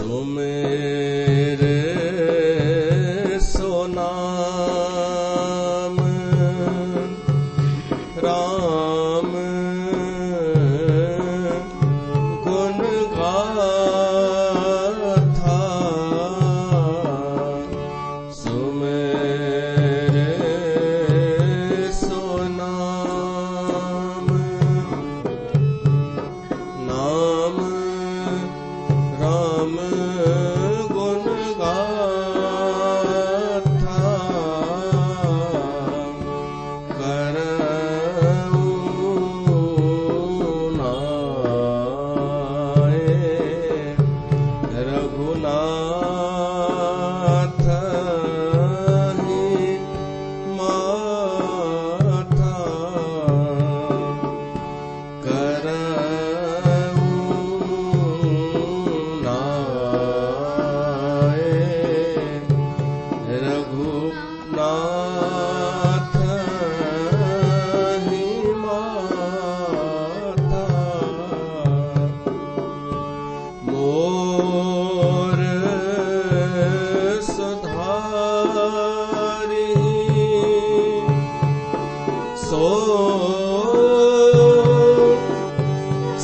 सुमेरे सो नाम राम गुण गाथा सुमेरे सो नाम नाम राम गुण गाथा करऊँ नाए रघुनाथ ही माथा करऊँ नाए रघुनाथ ही माथा मोर सुधारी सो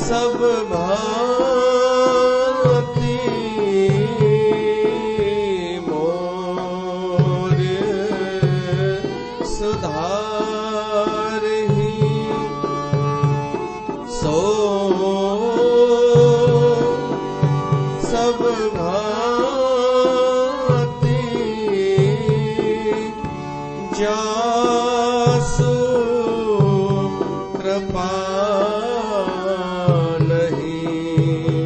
सब भांति मोर सुधारहि सो सब भांति जासु कृपा नहीं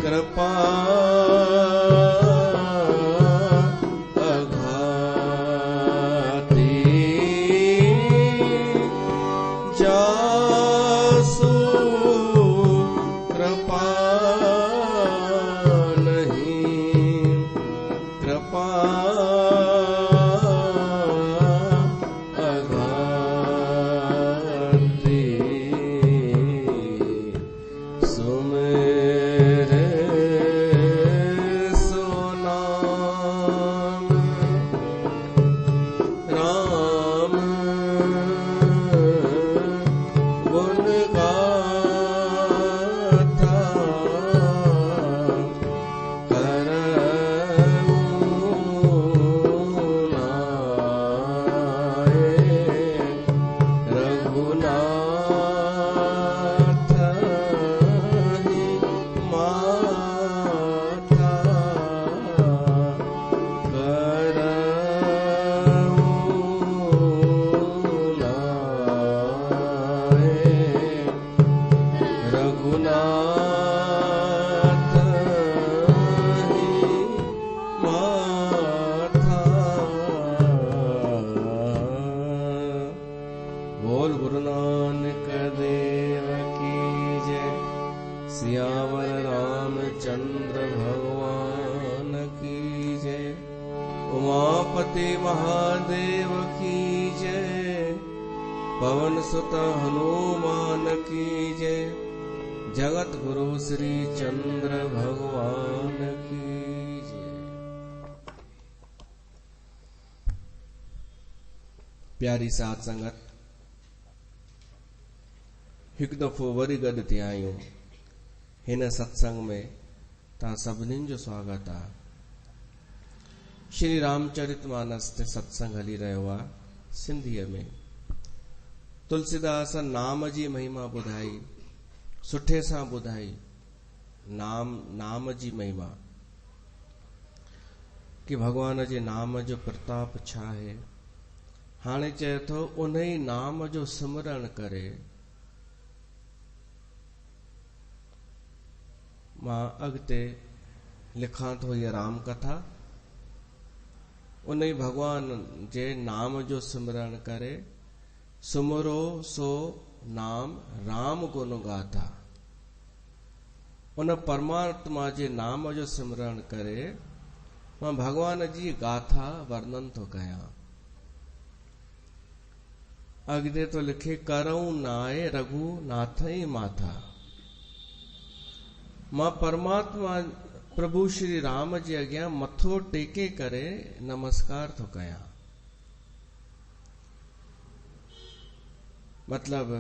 कृपा अघाती जासु कृपा नहीं कृपा अघाती सुमेरे सो नाम राम गुण गाथा करऊँ नाए रघुनाथ ही माथा करऊँ नाए रघुनाथ ही माथा। बोल गुरु नानक देव की जय। सियावर रामचंद्र भगवान की जय। उमापति महादेव की जय। पवन सुत हनुमान की जय। जगत गुरु श्री चंद्र भगवान की जय। प्यारी साध संगत हिकु दफ़ो वरी गॾु थिया आहियूं हिन सत्संग में। तव्हां सभिनीनि जो स्वागत आहे। श्री रामचरितमानस ते सत्संग हली रहियो आहे सिंधीअ में। तुलसीदास नाम जी महिमा ॿुधाई, सुठे सां ॿुधाई। नाम जी महिमा कि भगवान जे नाम जो प्रताप छा आहे। हाणे चए थो उन ई नाम जो सिमरण करे मां अॻिते लिखां थो हीअ राम कथा। उन ई भगवान जे नाम जो सिमरण करे सुमरो सो नाम राम गुण गाथा। उन परमात्मा जे नाम जो सिमरण करे मां भगवान जी गाथा वर्णन थो कयां। अॻिते तो लिखे करऊं नाए रघुनाथ ई माथा। मां परमात्मा प्रभु श्री राम जे अॻियां मथो टेके करे नमस्कार थो कयां। मतलब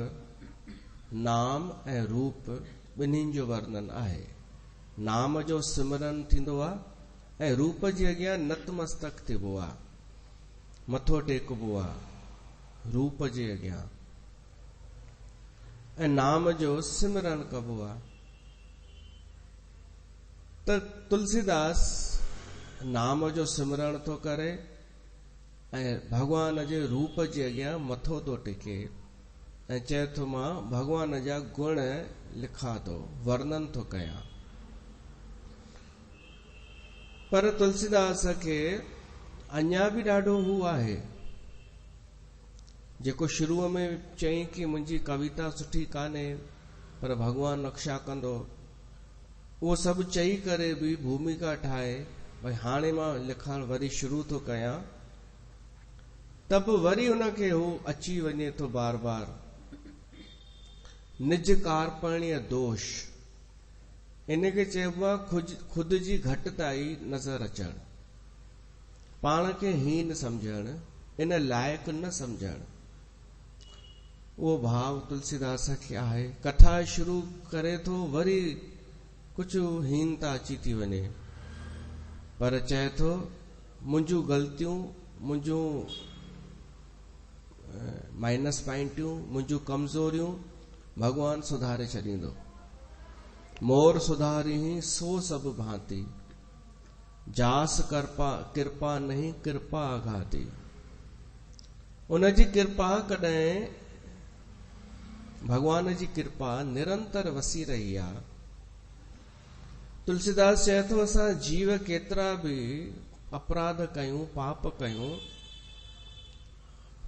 नाम ऐं रूप ॿिन्हिनि जो वर्णन आहे। नाम जो सिमरन थींदो आहे ऐं रूप जे अॻियां नतमस्तक थिबो आहे, मथो टेकबो आहे रूप जे अॻियां, ऐं नाम जो सिमरन कबो आहे। त तुलसीदास नाम जो सिमरण थो करे ऐं भगवान जे रूप जे अॻियां मथो थो टेके ऐं चए थो मां भगवान जा गुण लिखा थो, वर्णन थो कयां। पर तुलसीदास खे अञा बि ॾाढो हू आहे जेको शुरूअ में चई कि मुंहिंजी कविता सुठी कान्हे पर भगवान रक्षा कंदो, उहो सभु चई करे बि भूमिका ठाहे भई हाणे मां लिखण वरी शुरू थो कयां, त बि वरी हुनखे हू अची वञे थो बार बार निज कार्पण्य दोष। इनखे चइबो आहे खुद जी घटिताई नज़र अचण, पाण खे हीन सम्झण, इन लाइक़ु न सम्झण। उहो भाव तुलसीदास खे आहे। कथा शुरू करे थो, वरी कुझु हीनता अची थी वञे, पर चए थो मुंहिंजूं ग़लतियूं, मुंहिंजूं माइनस पॉइंटियूं, मुंहिंजूं कमज़ोरियूं भगवान सुधारे छॾींदो। मोर सुधारी ही सो सभु भांति, जास कृपा नहीं कृपा आघाती। उनजी कृपा कॾहिं, भगवान जी कृपा निरंतर वसी रही आहे। तुलसीदास चए थो असां जीव केतिरा बि अपराध कयूं, पाप कयूं,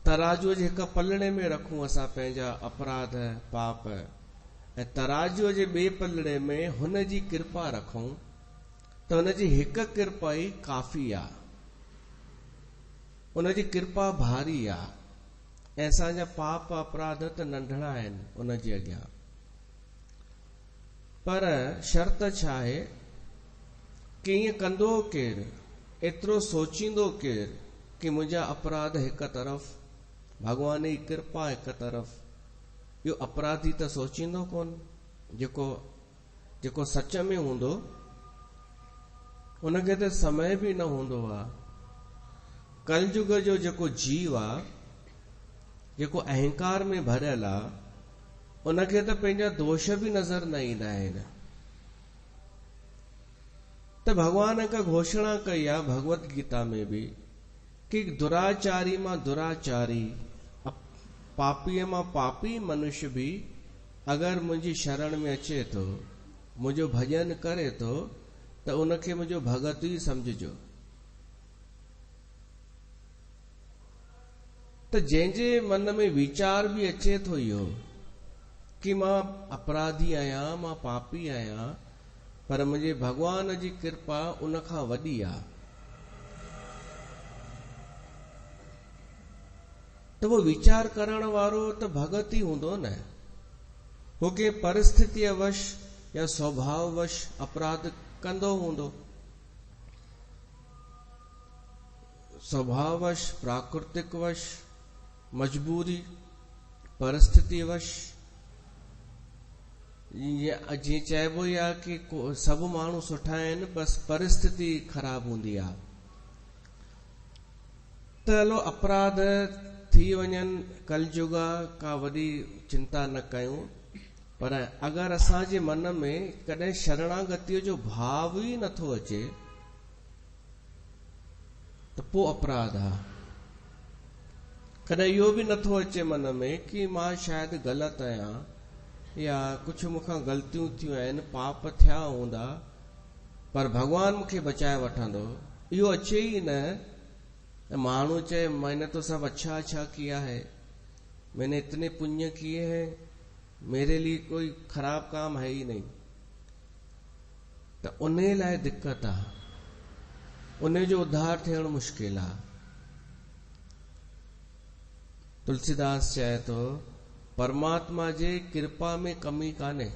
तराजूअ जे हिक पलड़े में रखूं असां पंहिंजा अपराध पाप, ऐं तराजूअ जे ॿिए पलड़े में हुन जी कृपा रखूं, त हुन जी हिक कृपा ई काफ़ी आहे, हुन जी कृपा भारी आहे, ऐं असांजा पाप अपराध त नंढड़ा आहिनि उन जे अॻियां। पर शर्त छा आहे कि ईअं कंदो केरु, एतिरो सोचींदो केरु कि मुंहिंजा अपराध हिक तरफ़, भगवान जी कृपा हिक तरफ़। इहो अपराधी त सोचींदो कोन, जेको सच में हूंदो उनखे त समय बि न हूंदो आहे। कलयुग जो जेको जीव आहे, जेको अहंकार में भरियल आहे, उनखे त पंहिंजा दोष बि नज़र न ईंदा आहिनि। त भगवान हिक घोषणा कई आहे भगवत गीता में बि कि दुराचारी मां दुराचारी, पापीअ मां पापी मनुष्य भी अगर मुंहिंजी शरण में अचे थो, मुंहिंजो भजन करे थो, त उनखे मुंहिंजो भगत ई समझिजो। त जंहिंजे मन में वीचार भी अचे थो इहो कि मां अपराधी आहियां, मां पापी आहियां, पर मुंहिंजे भगवान जी कृपा उनखां वॾी आहे, त वो वीचार करण वारो त भगत ई हूंदो न। हो के परिस्थितिवश या स्वभाववश अपराध कंदो हूंदो, स्वभाववश, प्राकृतिकवश, मजबूरी, परिस्थितिवश। जीअं चइबो ई आहे कि सभु माण्हू सुठा आहिनि, बस परिस्थिति ख़राब हूंदी आहे। त हलो अपराध थी वञनि, कलयुग का वॾी चिंता न कयूं, पर अगर असांजे मन में कॾहिं शरणागतिअ जो भाव ई नथो अचे त पोइ अपराध आहे। कॾहिं इहो बि नथो अचे मन में कि मां शायदि ग़लति आहियां, या कुछ मूंखां ग़लतियूं थियूं आहिनि, पाप थिया हूंदा, पर भगवान मूंखे बचाए वठंदो, इहो अचे ई न। माण्हू चए मैंने तो सब अच्छा अच्छा किया है, मैंने इतने पुण्य किए हैं, मेरे लिए कोई खराब काम है ही नहीं, त उन लाइ दिक्कत आहे, उन जो उद्धार थियण मुश्किल आहे। तुलसीदास चए थो परमात्मा जे कृपा में कमी कान्हे,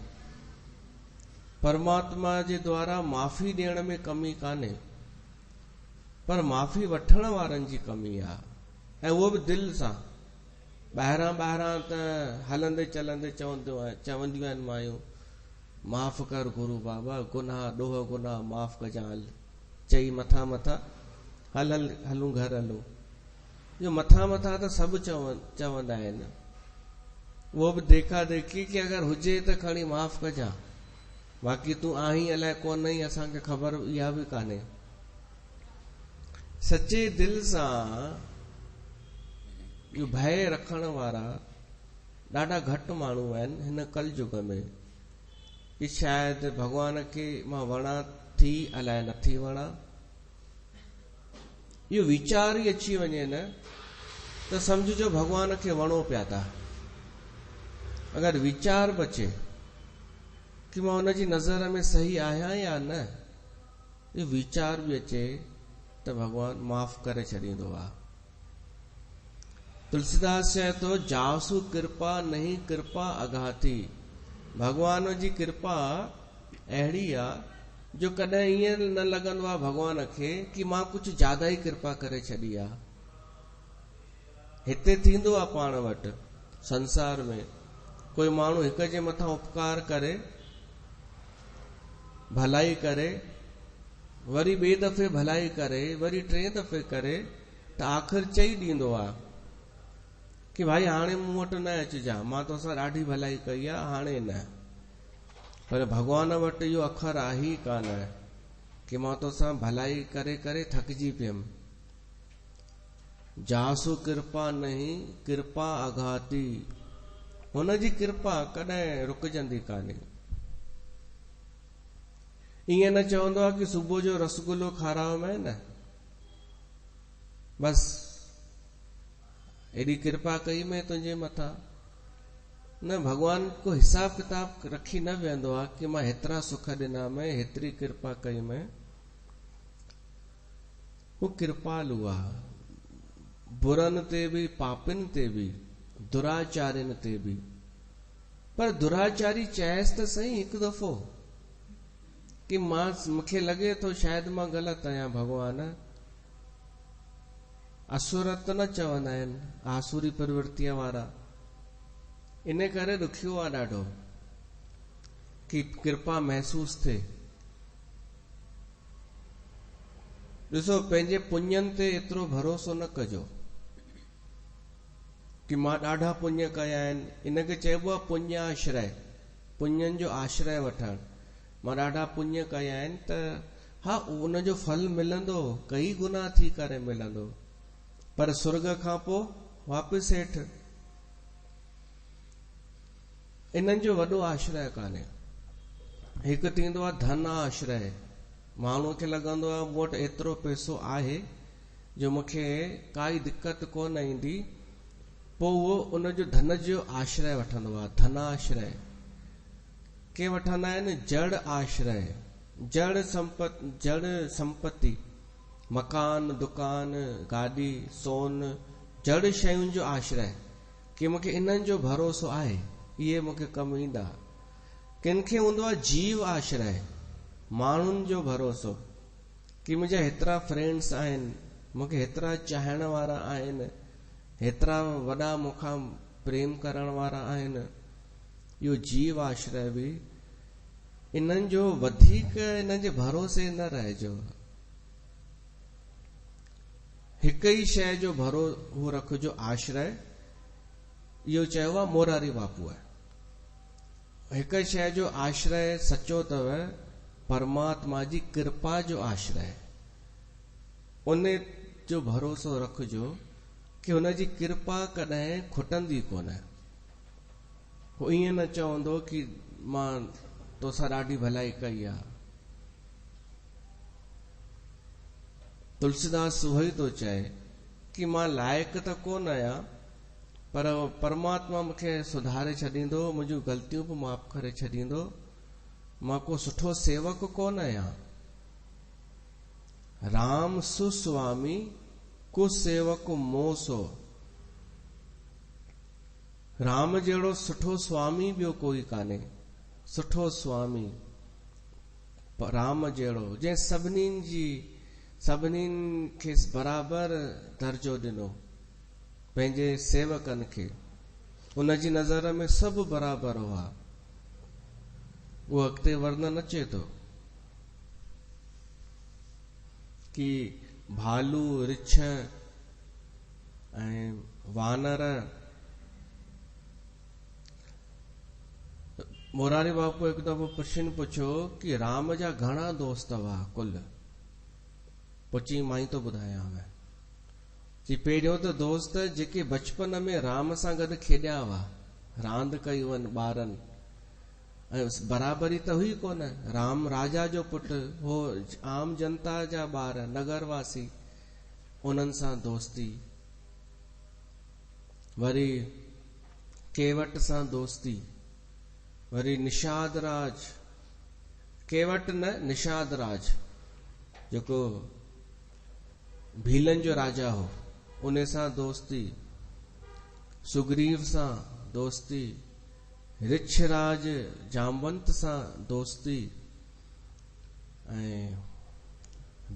परमात्मा जे द्वारा माफ़ी ॾियण में कमी कान्हे, पर माफ़ी वठण वारनि जी कमी आहे, ऐं उहो बि दिलि सां। ॿाहिरां त हलंदे चलंदे चवंदियूं आहिनि मायूं, माफ़ कर गुरु बाबा, गुनाह ॾोह गुनाह माफ़ कजां हल, चई मथां हलूं घर हलूं। इहो मथां त सभु चवंदा आहिनि, उहो बि देखा देखी कि अगरि हुजे त खणी माफ़ कजां, बाक़ी तूं आहीं अलाए कोन ई, असांखे ख़बर इहा बि कान्हे। सचे दिल सां इहो भय रखण वारा ॾाढा घटि माण्हू आहिनि हिन कलयुग में, कि शायदि भॻवान खे मां वणा थी अलाए नथी वणा। इहो वीचार ई अची वञे न त सम्झिजो भॻवान खे वणो पिया था। अगरि वीचार बचे कि मां हुनजी नज़र में सही आहियां या न, इहो वीचार बि अचे त भॻवान माफ़ करे छॾींदो आहे। तुलसीदास चए थो, जासु कृपा नहीं कृपा अघाती। भॻवान जी कृपा अहिड़ी आहे जो कॾहिं ईअं न लॻंदो आहे भॻवान खे कि मां कुझु ज्यादा ई कृपा करे छॾी आहे। हिते थींदो आहे पाण वटि संसार में, कोई माण्हू हिक जे मथां उपकार करे, भलाई करे, वरी ॿिए दफ़े भलाई करे, वरी टे दफ़े करे, त आख़िर चई ॾींदो आहे कि भाई हाणे मूं वटि न अचिजां, मां तोसां ॾाढी भलाई कई आहे, हाणे न। पर भॻवान वटि इहो अखर आहे ई कान कि मां तोसां भलाई करे करे थकिजी पियुमि। जासु कृपा नहीं कृपा अघाती। हुनजी कृपा कॾहिं रुकजंदी कान्हे। ईअं न चवंदो आहे कि सुबुह जो रसगुल्लो खारायो में न, बस एॾी कृपा कई में तुंहिंजे मथां। न, भॻवान को हिसाब किताब रखी न वेंदो आहे कि मां हेतिरा सुख ॾिना में, हेतिरी कृपा कई में। हू कृपालु आहे, बुरनि ते बि, पापिन ते बि, दुराचारिन ते बि। पर दुराचारी चएसि त सही हिकु दफ़ो कि मूंखे लॻे थो शायदि मां ग़लति आहियां भॻवान। असुर त न चवंदा आहिनि, आसुरी प्रवृत्तिअ वारा। इन करे ॾुखियो आहे ॾाढो कि कृपा महसूस थिए। ॾिसो, पंहिंजे पुण्यनि ते एतिरो भरोसो न कजो कि मां ॾाढा पुण्य कया आहिनि। इनखे चइबो आहे पुण्याश्रय, पुण्यनि जो आश्रय वठणु। मां ॾाढा पुण्य कया आहिनि त हा, उनजो फल मिलंदो, कई गुना थी करे मिलंदो, पर स्वर्ग खां पोइ वापसि हेठि। इन्हनि जो वॾो आश्रय कान्हे। हिकु थींदो आहे धन आश्रय। माण्हूअ खे लॻंदो आहे मूं वटि एतिरो पैसो आहे जो मूंखे काई दिक़त कोन ईंदी, पोइ उहो उनजो धन जो आश्रय वठंदो आहे, धनाश्रय। के वठंदा आहिनि जड़ आश्रय, जड़ संपत्ति, मकान, दुकान, गाॾी, सोन, जड़ शयुनि जो आश्रय, कि मूंखे इन्हनि जो भरोसो आहे, इहे मूंखे कमु ईंदा। किन खे हूंदो आहे जीव आश्रय, माण्हुनि जो भरोसो, कि मुंहिंजा हेतिरा फ्रेंड्स आहिनि, मूंखे हेतिरा चाहण वारा आहिनि, हेतिरा वॾा मूंखां प्रेम करण वारा आहिनि। इहो जीव आश्रय बि। इन्हनि जो वधीक इन्हनि जे भरोसे न रहिजो। हिकु ई शइ जो भरोसो रखिजो, आश्रय। इहो चयो आहे मोरारी बापूअ। हिकु शइ जो आश्रय सचो अथव, परमात्मा जी कृपा जो आश्रय। उन जो भरोसो रखिजो कि हुनजी कृपा कॾहिं खुटंदी कोन। हू ईअं न चवंदो कि मां तोसां ॾाढी भलाई कई आहे। तुलसीदास उहो ई थो चए कि मां लाइक़ु त कोन आहियां, पर परमात्मा मूंखे सुधारे छॾींदो, मुंहिंजूं ग़लतियूं बि माफ़ करे छॾींदो। मां को सुठो सेवक कोन आहियां। राम सुस्वामी कुसेवक मोसो। राम जहिड़ो सुठो स्वामी ॿियो कोई कान्हे। सुठो स्वामी, राम जहिड़ो जंहिं सभिनीनि खे बराबरि दर्जो ॾिनो, पंहिंजे सेवकनि खे, उन जी नज़र में सभु बराबरि हुआ। उहो अॻिते वर्णन अचे थो कि भालू, रिछ ऐं वानर, मोरारी बापू हिकु दफ़ो प्रश्न पुछियो कि राम जा घणा दोस्त हुआ कुल? पुछी मां ई थो ॿुधायांव। जी पहिरियों त दोस्त जेके बचपन में राम सां गॾु खेॾिया हुआ, रांदि कई हुअनि ॿारनि, ऐं बराबरी त हुई कोन। राम राजा जो पुटु हो, आम जनता जा ॿार, नगरवासी, उन्हनि सां दोस्ती। वरी केवट सां दोस्ती, वरी निषाद राज, केवट न निषाद राज जेको भीलनि जो राजा हो, उन सां दोस्ती। सुग्रीव सां दोस्ती, रिछराज जामवंत सां दोस्ती, ऐं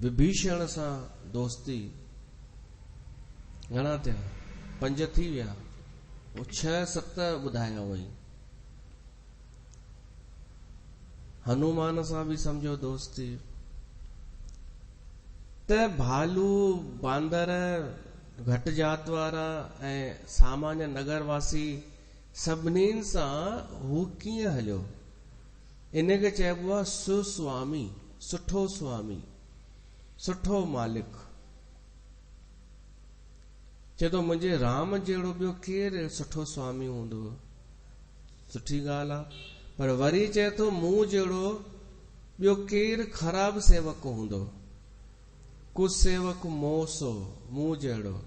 विभीषण सां दोस्ती। घणा थिया? 5 थी विया। 6-7 ॿुधाया हुई। हनुमान सां बि समझो दोस्ती। त भालू, बांदर, घट जात वारा ऐं सामान्य नगरवासी, सभिनीनि सां हू कीअं हलियो? इन खे चइबो आहे सुस्वामी, सुठो स्वामी, सुठो मालिक। चए थो मुंहिंजे राम जहिड़ो ॿियो केरु सुठो स्वामी हूंदो? सुठी ॻाल्हि आहे। पर वरी चए थो मूं जहिड़ो ॿियो केरु ख़राब सेवक हूंदो? कुसेवक मोसो, मूं जहिड़ो।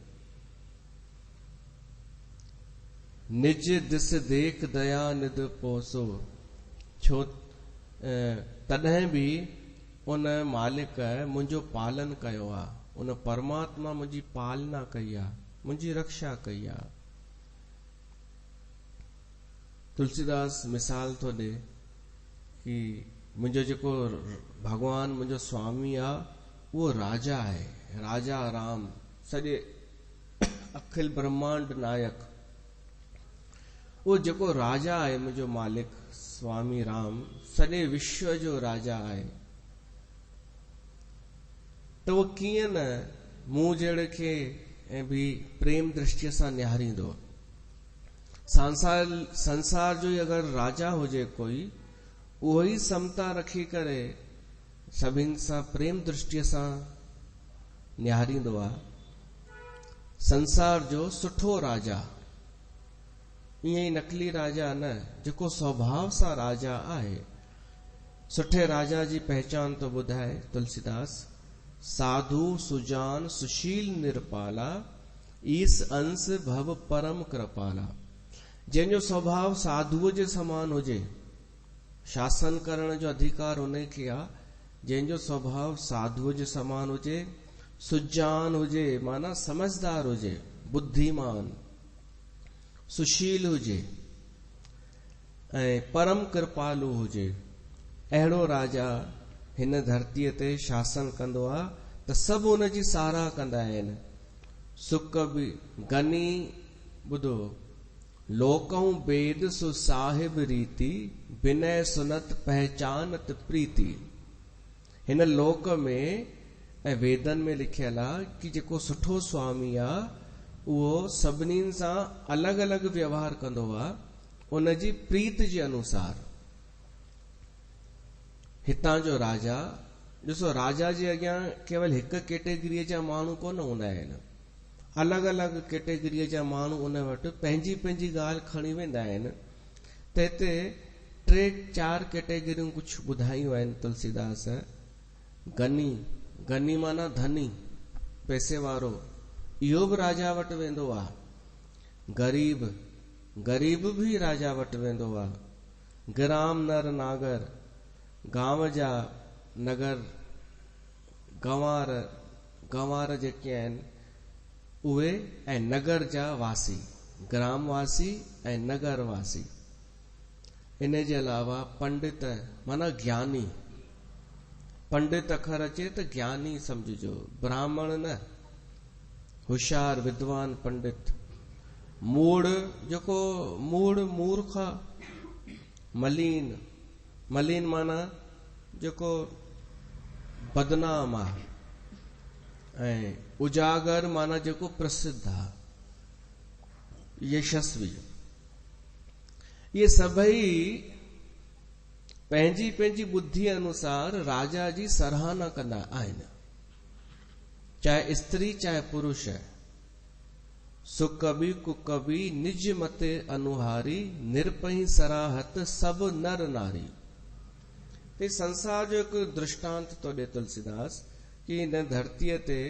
निज दिस देख दया निध पोसो। छो तॾहिं बि उन मालिक मुंहिंजो पालन कयो आहे, उन परमात्मा मुंहिंजी पालना कई आहे, मुंहिंजी रक्षा कई आहे। तुलसीदास मिसाल थो ॾे कि मुंहिंजो जेको भगवान, मुंहिंजो स्वामी आहे, उहो राजा आहे, राजा राम, सॼे अखिल ब्रह्मांड नायक। उहो जेको राजा आहे, मुंहिंजो मालिक स्वामी राम, सॼे विश्व जो राजा आहे। त उहो कीअं न मूं जहिड़े खे ऐं बि प्रेम दृष्टिअ सां निहारींदो। संसार जो ई अगरि राजा हुजे कोई, उहो ई समता रखी करे सभिनि सां प्रेम दृष्टिअ सां निहारींदो आहे। संसार जो सुठो राजा, ईअं ई नकली राजा न, जेको स्वभाव सां राजा आहे। सुठे राजा जी पहचान तो ॿुधाए तुलसीदास। साधु सुजान सुशील निरपाला, ईस अंश भव परम कृपाला। जंहिंजो स्वभाव साधुअ जे समान हुजे, शासन करण जो अधिकार उन खे आहे जंहिंजो स्वभाव साधुअ जे समान हुजे, सुजान हुजे माना समझदार हुजे, बुद्धिमान, सुशील हुजे ऐं परम कृपालु हुजे। अहिड़ो राजा हिन धरतीअ ते शासन कंदो आहे त सभु उन जी साराह कंदा आहिनि। सुख बि गनी, ॿुधो, लोकऊं बेद सु साहिब रीति, विनय सुनत पहचानत प्रीति। हिन लोक में ऐं वेदन में लिखियल आहे कि जेको सुठो स्वामी आहे, उहो सभिनीनि सां अलॻि अलॻि व्यवहार कंदो आहे, उन जी प्रीत जे अनुसार। हितां जो राजा, ॾिसो राजा जे अॻियां केवल हिकु कैटेगरीअ जा माण्हू कोन हूंदा आहिनि, अलॻि अलॻि कैटेगरीअ जा माण्हू उन वटि पंहिंजी पंहिंजी ॻाल्हि खणी वेंदा आहिनि। त हिते 3-4 कैटेगरियूं कुझु ॿुधायूं आहिनि तुलसीदास। गनी, गनी माना धनी, पैसे वारो, इहो बि राजा वटि वेंदो आहे। गरीब, गरीब बि राजा वटि वेंदो आहे। ग्राम नर नागर, गांव जा नगर, गंवार, गंवार जेके आहिनि उहे, ऐं नगर जा वासी, ग्राम वासी ऐं नगर वासी। इन जे अलावा पंडित माना ज्ञानी, पंडित अखर अचे त ज्ञानी समझजो, ब्राह्मण न, होशियार विद्वान पंडित। मूड़ जेको मूड़ मूर्ख, मलीन, मलीन माना जेको बदनाम आहे, ऐं उजागर माना जेको प्रसिद्ध आहे, यशस्वी। ये सभई पंहिंजी पंहिंजी बुद्धि अनुसार राजा जी सराहना कंदा आहिनि, चाहे स्त्री चाहे पुरुष। सुकवि कुकवि निज मते अनुहारी, निरपही सराहत सब नर नारी। ते संसार जो एक दृष्टांत तो दे तुलसीदास कि इन धरतीअ ते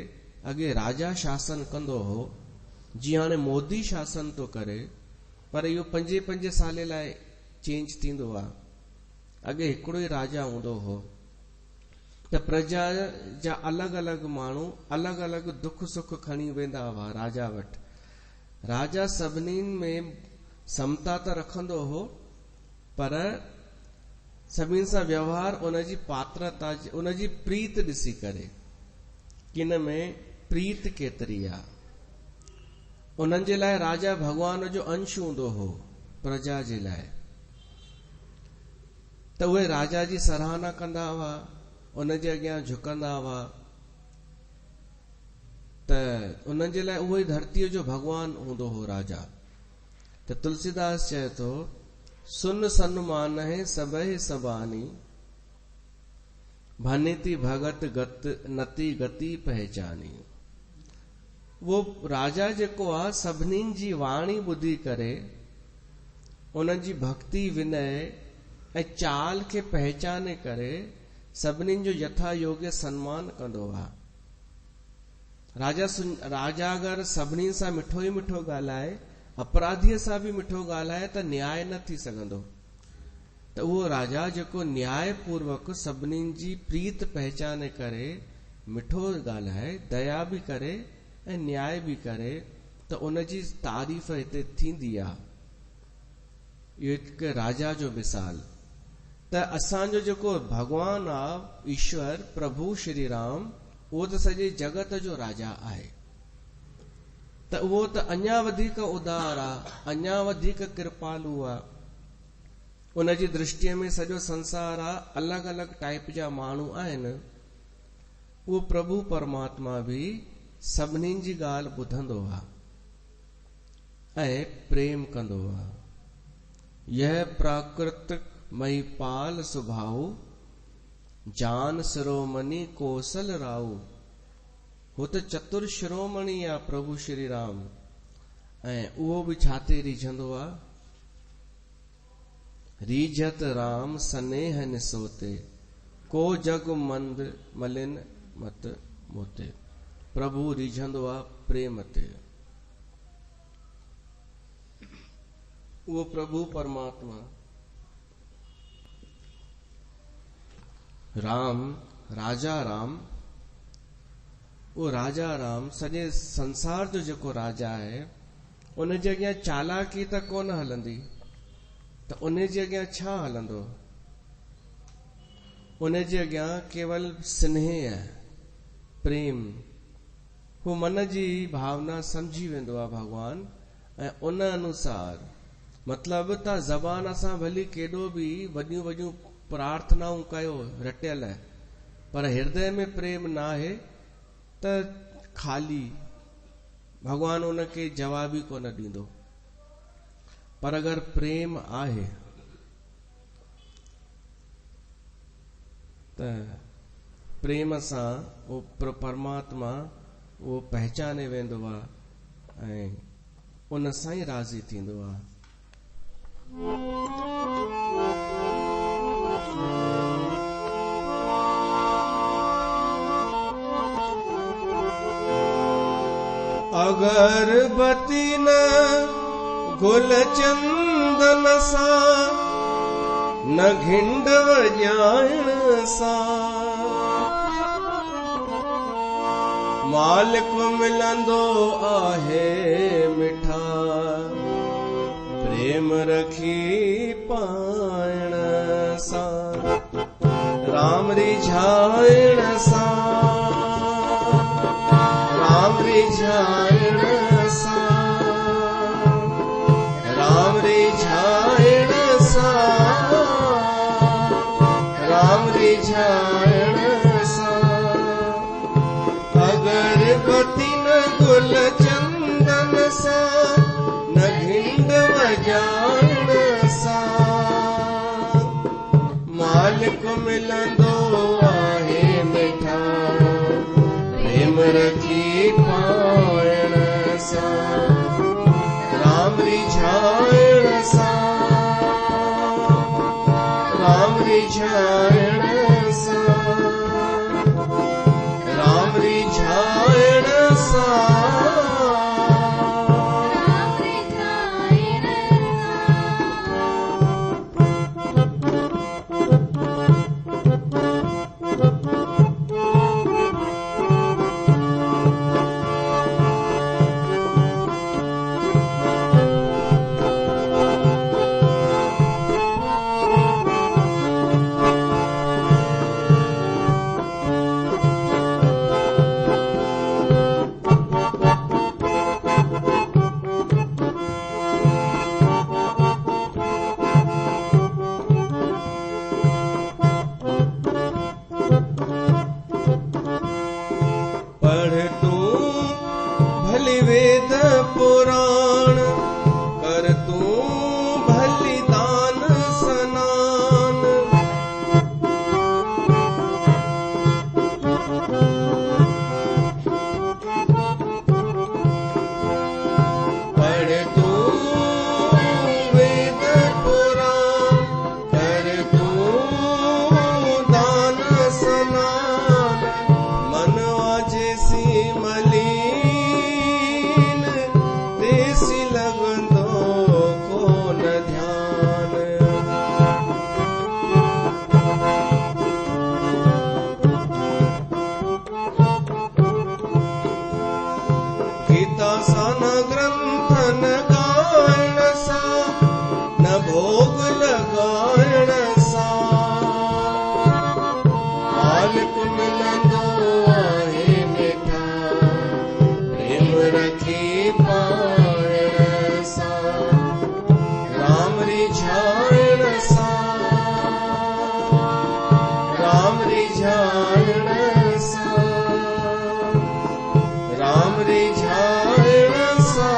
अॻे राजा शासन कंदो हो, जीअं हाणे मोदी शासन तो करे, पर इहो 5-5 साले लाइ चेंज थींदो आहे। अॻे हिकिड़ो ई राजा हूंदो हो, त प्रजा जा अलॻि अलॻि माण्हू अलॻि अलॻि दुख सुख खणी वेंदा हुआ राजा वटि। राजा सभिनी में समता त रखंदो हो, पर सभिनी सां व्यवहार उनजी पात्रता, उनजी प्रीत ॾिसी करे, किन में प्रीत केतिरी आहे। उन्हनि जे लाइ राजा भगवान जो अंश हूंदो हो प्रजा जे लाइ, त उहे राजा जी सराहना कंदा हुआ, उनजे अॻियां झुकंदा हुआ, त उन्हनि जे लाइ उहो ई धरतीअ जो भगवान हूंदो हो राजा। त तुलसीदास चए थो, सुन सन्मान है सबहि सबानी, भनिति भगत गत नति गति पहचानी। वो राजा जेको आहे सभिनी जी वाणी ॿुधी करे उन्हनि जी भक्ति विनय ऐं चाल खे पहचाने करे सभिनी जो यथा योग्य सम्मान कंदो आहे। राजा अगरि सभिनी सां मिठो ई मिठो ॻाल्हाए, अपराधीअ सां बि मिठो ॻाल्हाए, त न्याय न थी सघंदो। त उहो राजा जेको न्याय पूर्वक सभिनी जी प्रीत पहचाने करे मिठो ॻाल्हाए, दया बि करे ऐं न्याय बि करे, त उनजी तारीफ़ हिते थींदी आहे। इहो हिकु राजा जो मिसाल। त असांजो जेको भगवान आहे, ईश्वर प्रभु श्री राम, उहो त सॼे जगत जो राजा आहे। त उहो त अञा वधीक उदार आहे, अञा वधीक कृपालु आहे। उनजी दृष्टिअ में सॼो संसार आहे, अलॻि अलॻि टाइप जा माण्हू आहिनि। उहो प्रभु परमात्मा बि सभिनी जी ॻाल्हि ॿुधंदो आहे ऐं प्रेम कंदो आहे। यह प्राकृत महिपाल सुभाऊ, जान शिरोमणि कौशल राऊ। हो त चतुर शिरोमणि आहे प्रभु श्री राम, ऐं उहो बि छा ते रीझंदो आहे? रीझत राम सनेह निसोते, को जग मंद मलिन मत मोते। प्रभु रीझंदो आहे प्रेम ते। उहो प्रभु परमात्मा राम, राजा राम, वो राजा राम सॼे संसार जो जेको राजा आहे, उन जे अॻियां चालाकी त कोन हलंदी, त उन जे अॻियां छा हलंदो? उन जे अॻियां केवल स्नेह, प्रेम। हू मन जी भावना समझी वेंदो आहे भगवान, ऐं उन अनुसार, मतलब त ज़बान सां भली केॾो बि वॾियूं वॾियूं प्रार्थनाऊं कयो रटियल, पर हृदय में प्रेम न आहे त खाली, भगवान उनखे जवाब ई कोन ॾींदो। पर अगरि प्रेम आहे त प्रेम सां वो परमात्मा वो पहचाने वेंदो आहे ऐं उन सां ई राज़ी थींदो आहे। अगरबत्ती न गुल चंदन सां, न घिंड वॼाइण सां, मालिक मिलंदो आहे मिठा, प्रेम रखी पाइण सां। राम रिझाइण सां, राम रिझाइण सां, राम रिझाइण सां, राम रिझाइण सां। अगरबत्ती न गुल चंदन सां, न घिंड वॼाइण सां, मालिक मिलंदो आहे मिठा प्रेम रखी पाइण सां। राम रिझाइण सां, राम रिझाइण सां, राम रिझाइण सां। वेद पुराण कर तू भली दान सनान, पढ़ तू वेद पुराण कर तू दान सनान, मनवा जैसी मली लगंदो कोन ध्यान। गीता सा न ग्रंथ न गायण सा, न भोग लगायण सा, मालिक मिलंदो आहे मिठा प्रेम रखी पाइण सां। राम रिझाइण सां, राम रिझाइण सां, राम रिझाइण सां।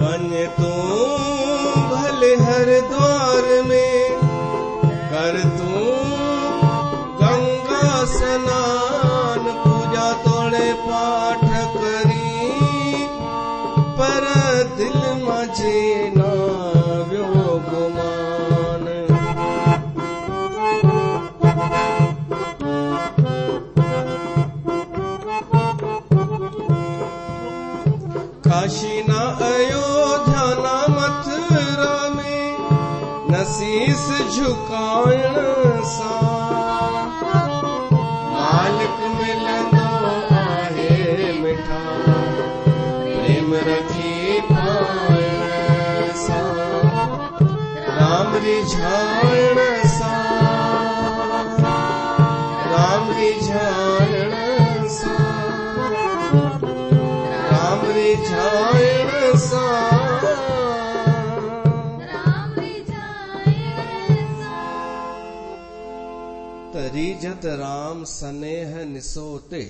वञ तू भले हरिद्वार में कर तू गंगा स्नान, पूजा तोड़े पाठ करी पर दिल मजे ना व्यो गुमान। काशी ना अयोध्या ना मथुरा में, न शीस झुकाइण सां, मालिक मिलंदो आहे मिठा प्रेम रखी पाइण सां। राम रिझाइण सां, राम रिझाइण सां, राम रिझाइण सां, रीझत राम स्नेह निसोते।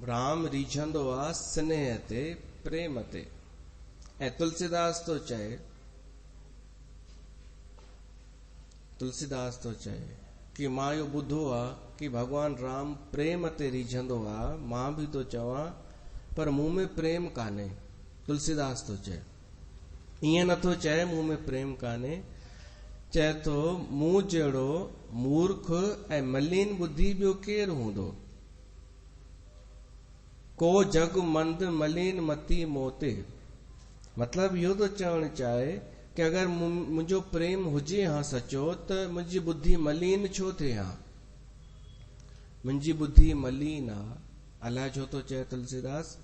राम रीझंदो आ स्नेह ते, प्रेम ते। ऐं तुलसीदास तो चए, तुलसीदास तो चए कि मां इहो ॿुधो आ कि भगवान राम प्रेम ते रीझंदो आ। मां भी तो चवां पर मूं में प्रेम कान्हे। तुलसीदास तो चए, ईअं नथो चए मूं में प्रेम कान्हे। चए तो मूं जहिड़ो मूर्ख ऐं मलीन बुद्धि ॿियो केरु हूंदो। को जग मंद मलीन मती मोते। मतलब इहो तो चवणु चाहे कि अगर मुंहिंजो प्रेम हुजे हा सचो त मुंहिंजी बुद्धि मलीन छो थिए हा। मुंहिंजी बुद्धि मलीन आ। अलाए छो तो चए तुलसीदास।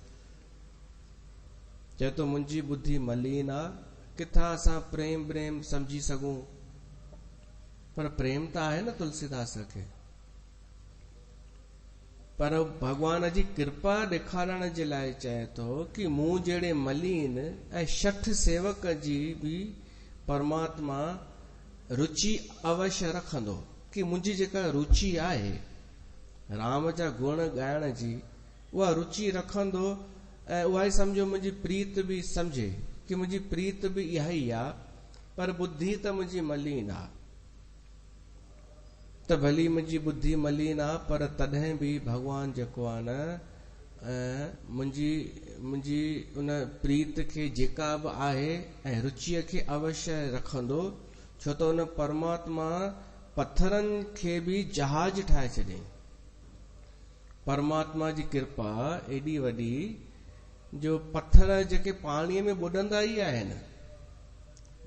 चए तो मुंहिंजी बुद्धि मलीन आ। किथां असां प्रेम प्रेम समझी सघूं। पर प्रेम त आहे न तुलसीदास खे। पर भगवान जी कृपा ॾेखारण जे लाइ चए तो कि मूं जहिड़े मलीन ऐं शठ सेवक जी भी परमात्मा रुचि अवश्य रखंदो। कि मुंहिंजी जेका रुचि आहे राम जा गुण ॻाइण जी, उहा रुचि रखंदो। ऐं उहा ई सम्झो मुंहिंजी प्रीत भी सम्झे कि मुंहिंजी प्रीत भी इहा ई आ। पर बुद्धि त मुंहिंजी मलीन आ। त भली मुंहिंजी बुद्धि मलीन आ पर तॾहिं भी भगवान जेको आहे न मुंहिंजी उन प्रीत खे जेका बि आहे ऐं रुचिअ खे अवश्य रखंदो। छो त उन परमात्मा पत्थरनि खे भी जहाज ठाहे छॾियईं। परमात्मा जी कृपा एॾी वॾी जो पत्थर जेके पाणीअ में बुॾंदा ई आहिनि।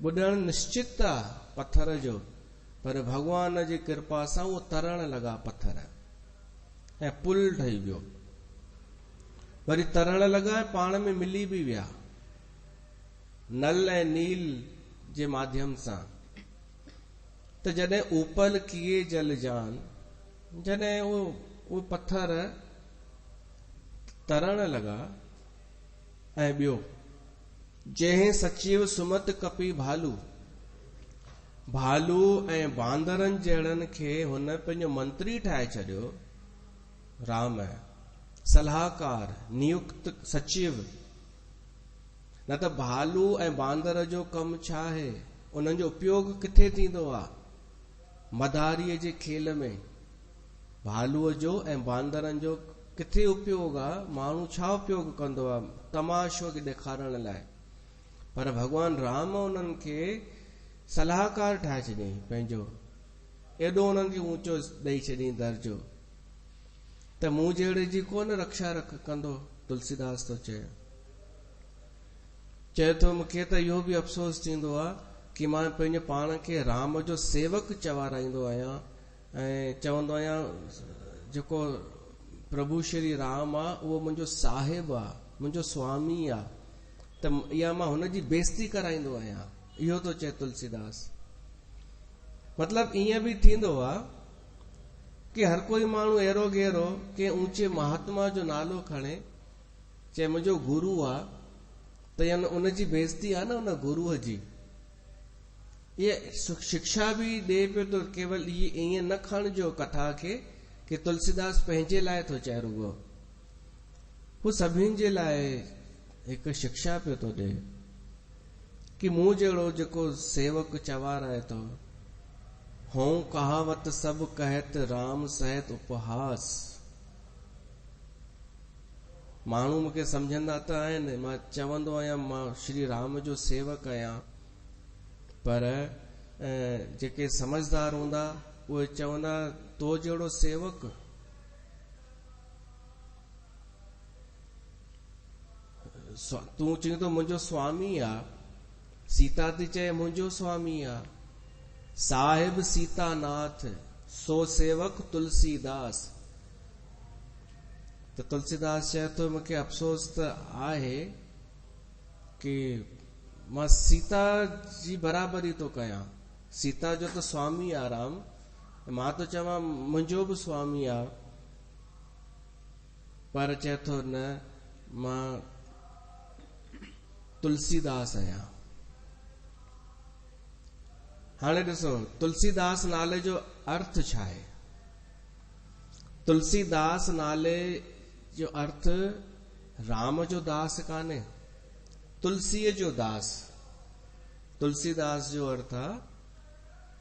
बुॾण निश्चित आ पत्थर जो, पर भगवान जी कृपा सां उहो तरण लॻा पत्थर ऐं पुल ठही वियो। वरी तरण लॻा ऐं पाण में मिली भी विया नल ऐं नील जे माध्यम सां। त जॾहिं उपल किए जल जान, जॾहिं उहो पत्थर तरण लॻा। ऐं ॿियो, जंहिं सचिव सुमत कपी भालू। भालू ऐं बांदरनि जहिड़नि खे हुन पंहिंजो मंत्री ठाहे छॾियो। राम सलाहकार नियुक्त सचिव। न त भालू ऐं बांदर जो कमु छा आहे, उन्हनि जो उपयोग किथे थींदो आ? मदारीअ जे खेल में भालूअ जो ऐं बांदरनि जो किथे उपयोग आ? माण्हू छा उपयोग कंदो आ? तमाशो ॾेखारण लाइ। पर भगवान राम उन्हनि खे सलाहकार ठाहे छॾियईं पंहिंजो। एॾो उन्हनि खे ऊंचो ॾेई छॾियईं दर्जो त मूं जहिड़े जी कोन रक्षा कंदो। तुलसीदास तो चए। चए थो मूंखे त इहो भी अफ़सोस थींदो आ कि मां पंहिंजे पाण खे राम जो सेवक चवाराईंदो आहियां ऐं चवंदो आहियां जेको प्रभु श्री राम आ उहो मुंहिंजो साहिब आ, मुंहिंजो स्वामी आ। त इहा मां हुनजी बेइज़ती कराईंदो आहियां। इहो तो चए तुलसीदास। मतलब ईअं भी थींदो आ कि हर कोई माण्हू अहिड़ो गहरो के ऊंचे महात्मा जो नालो खणे, चए मुंहिंजो गुरु आ, त उनजी बेइज़ती आ न उन गुरुअ जी। ये शिक्षा भी ॾे पियो तो। केवल ईअं न खणजो कथा खे कि तुलसीदास पंहिंजे लाइ थो चए रुगो। हू सभिनि जे लाइ हिकु शिक्षा पियो थो ॾे कि मूं जहिड़ो जेको सेवक चवाराए थो। हों कहावत सब कहत राम सहित उपहास। माण्हू मूंखे सम्झंदा त आहिनि, मां चवंदो आहियां मां श्री राम जो सेवक आहियां। पर जेके समझदार हूंदा उहे चवंदा तो जहिड़ो सेवक। तूं चई तो मुंहिंजो स्वामी आ। सीता थी चए मुंहिंजो स्वामी आ। साहिब सीतानाथ सो सेवक तुलसीदास। त तुलसीदास चए थो मूंखे अफ़सोस त आहे कि मां सीता जी बराबरी तो कयां। सीता जो त स्वामी आ राम, मां तो चवां मुंहिंजो भी स्वामी आ। पर चए थो न, मां तुलसीदास आहियां। हाणे ॾिसो तुलसीदास नाले जो अर्थ छा आहे? तुलसीदास नाले जो अर्थ राम जो दास कान्हे, तुलसीअ जो दास। तुलसीदास जो अर्थ आहे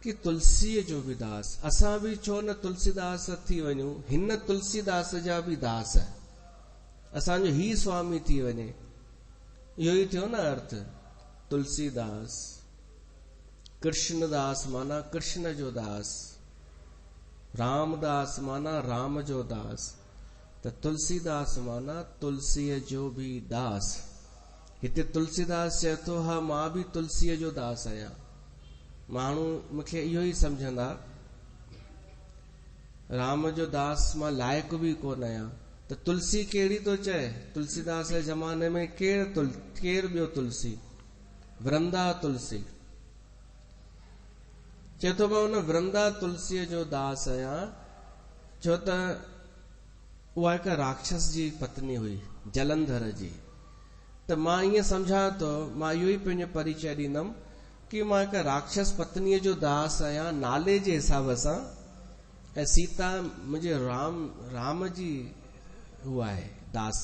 कि तुलसीअ जो बि दास। असां बि छो न तुलसीदास थी वञूं, हिन तुलसीदास जा बि दास, असांजो ही स्वामी थी वञे। इहो ई थियो न अर्थ, तुलसीदास। कृष्णदास माना कृष्ण जो दास, रामदास माना राम जो दास, त तुलसीदास माना तुलसीअ जो बि दास। हिते तुलसीदास चए थो हा मां बि तुलसीअ जो दास आहियां। माण्हू मूंखे इहो ई सम्झंदा राम जो दास मां लाइक़ बि कोन आहियां, त तुलसी कहिड़ी थो चए? तुलसीदास जे ज़माने में केर ॿियो तुलसी? वृंदा तुलसी। चए थो मां हुन वृंदा तुलसीअ जो दास आहियां, छो त उहा हिकु राक्षस जी पत्नी हुई, जलंधर जी। त मां ईअं सम्झां थो, मां इहो ई पंहिंजो परिचय ॾींदुमि कि मां हिकु राक्षस पत्नीअ जो दास आहियां नाले जे हिसाब सां, ऐं सीता मुंहिंजे राम जी उहा आहे दास।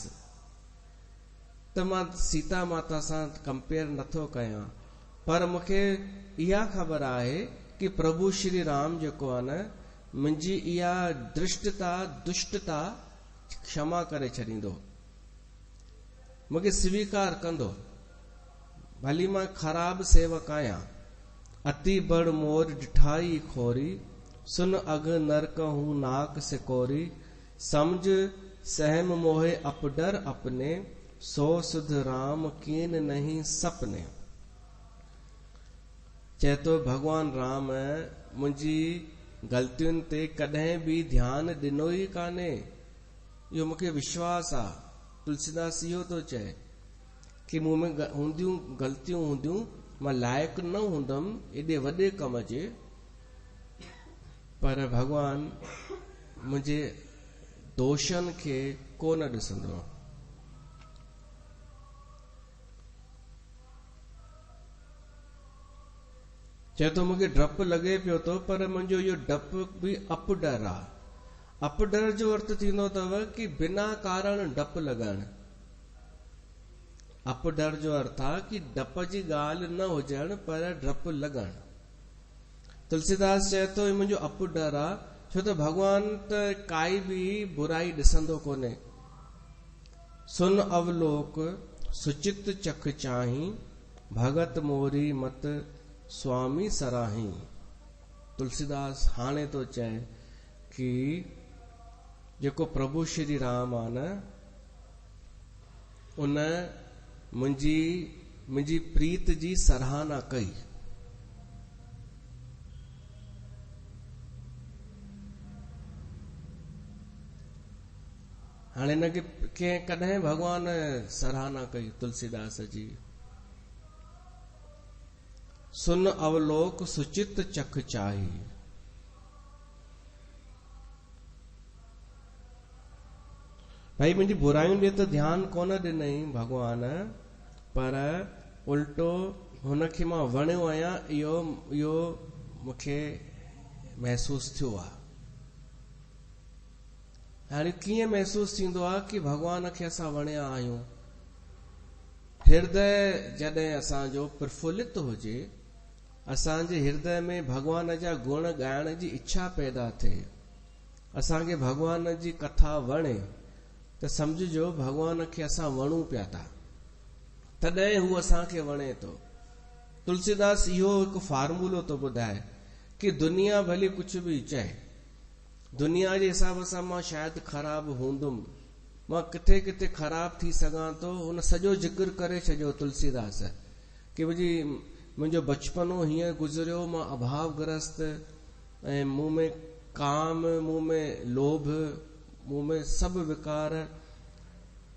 त मां सीता माता सां कंपेयर नथो कयां, पर मूंखे इहा ख़बर आहे कि प्रभु श्री राम जेको आहे न, मुंहिंजी इहा दृष्टता दुष्टता क्षमा करे छॾींदो, मूंखे स्वीकार कंदो। भली मां ख़राब सेवक आहियां। अति बड़ मोर ॾिठाई खोरी, सुन अग नरक हूं नाक सिकोरी, समझ सहम मोहे अपडर अपने, सो सुध राम कीन नहीं सपने। चए थो भगवान राम मुंहिंजी ग़लतियुनि ते कॾहिं बि ध्यानु ॾिनो ई कान्हे, इहो मूंखे विश्वास आहे। तुलसीदास इहो थो चए कि मूं में हूंदियूं ग़लतियूं हूंदियूं, मां लाइक़ न हूंदुमि एॾे वॾे कम जे, पर भगवान मुंहिंजे दोषनि खे कोन ॾिसंदो। चए थो मूंखे डपु लॻे पियो थो, पर मुंहिंजो इहो डपु बि अपडर आहे। अपडर जो अर्थ थींदो अथव कि बिना कारण डपु लॻणु। अपडर जो अर्थ आहे कि डप जी ॻाल्हि न हुजणु, पर डपु लॻणु। तुलसीदास चए थो मुंहिंजो अपडर आहे, छो त भगवान त काई बि बुराई ॾिसंदो कोन्हे। सुन अवलोक सुचित चख चाही, भगत मोरी मत स्वामी सराही। तुलसीदास हाणे तो चए कि जेको प्रभु श्री राम आहे न, उन मुंहिंजी प्रीत जी सराहना कई। हाणे हिनखे कंहिं कॾहिं भगवान सराहना कई तुलसीदास जी? सुन अवलोक सुचित चख चाही। भाई मुंहिंजी बुराइयुनि ॾे त ध्यानु कोन ॾिनई भगवान, पर उल्टो हुनखे मां वणियो आहियां, इहो मूंखे महसूस थियो आहे। हाणे कीअं महसूस थींदो आहे कि भगवान खे असां वणिया आहियूं? हृदय जॾहिं असांजो प्रफुल्लित हुजे, असांजे हृदय में भगवान जा गुण ॻाइण जी इच्छा पैदा थिए, असांखे भगवान जी कथा वणे, त समझिजो भगवान खे असां वणूं पिया था, तॾहिं हू असांखे वणे थो। तुलसीदास इहो हिकु फार्मूलो थो ॿुधाए कि दुनिया भली कुझु बि चए, दुनिया जे हिसाब सां मां शायदि ख़राब हूंदुमि, मां किथे किथे ख़राब थी सघां थो। हुन सॼो जिक्र करे छॾियो तुलसीदास कि मुंहिंजो बचपनो हीअं गुज़रियो, मां अभावग्रस्त, ऐं मूं में काम, मूं में लोभ, मूं में सभु विकार,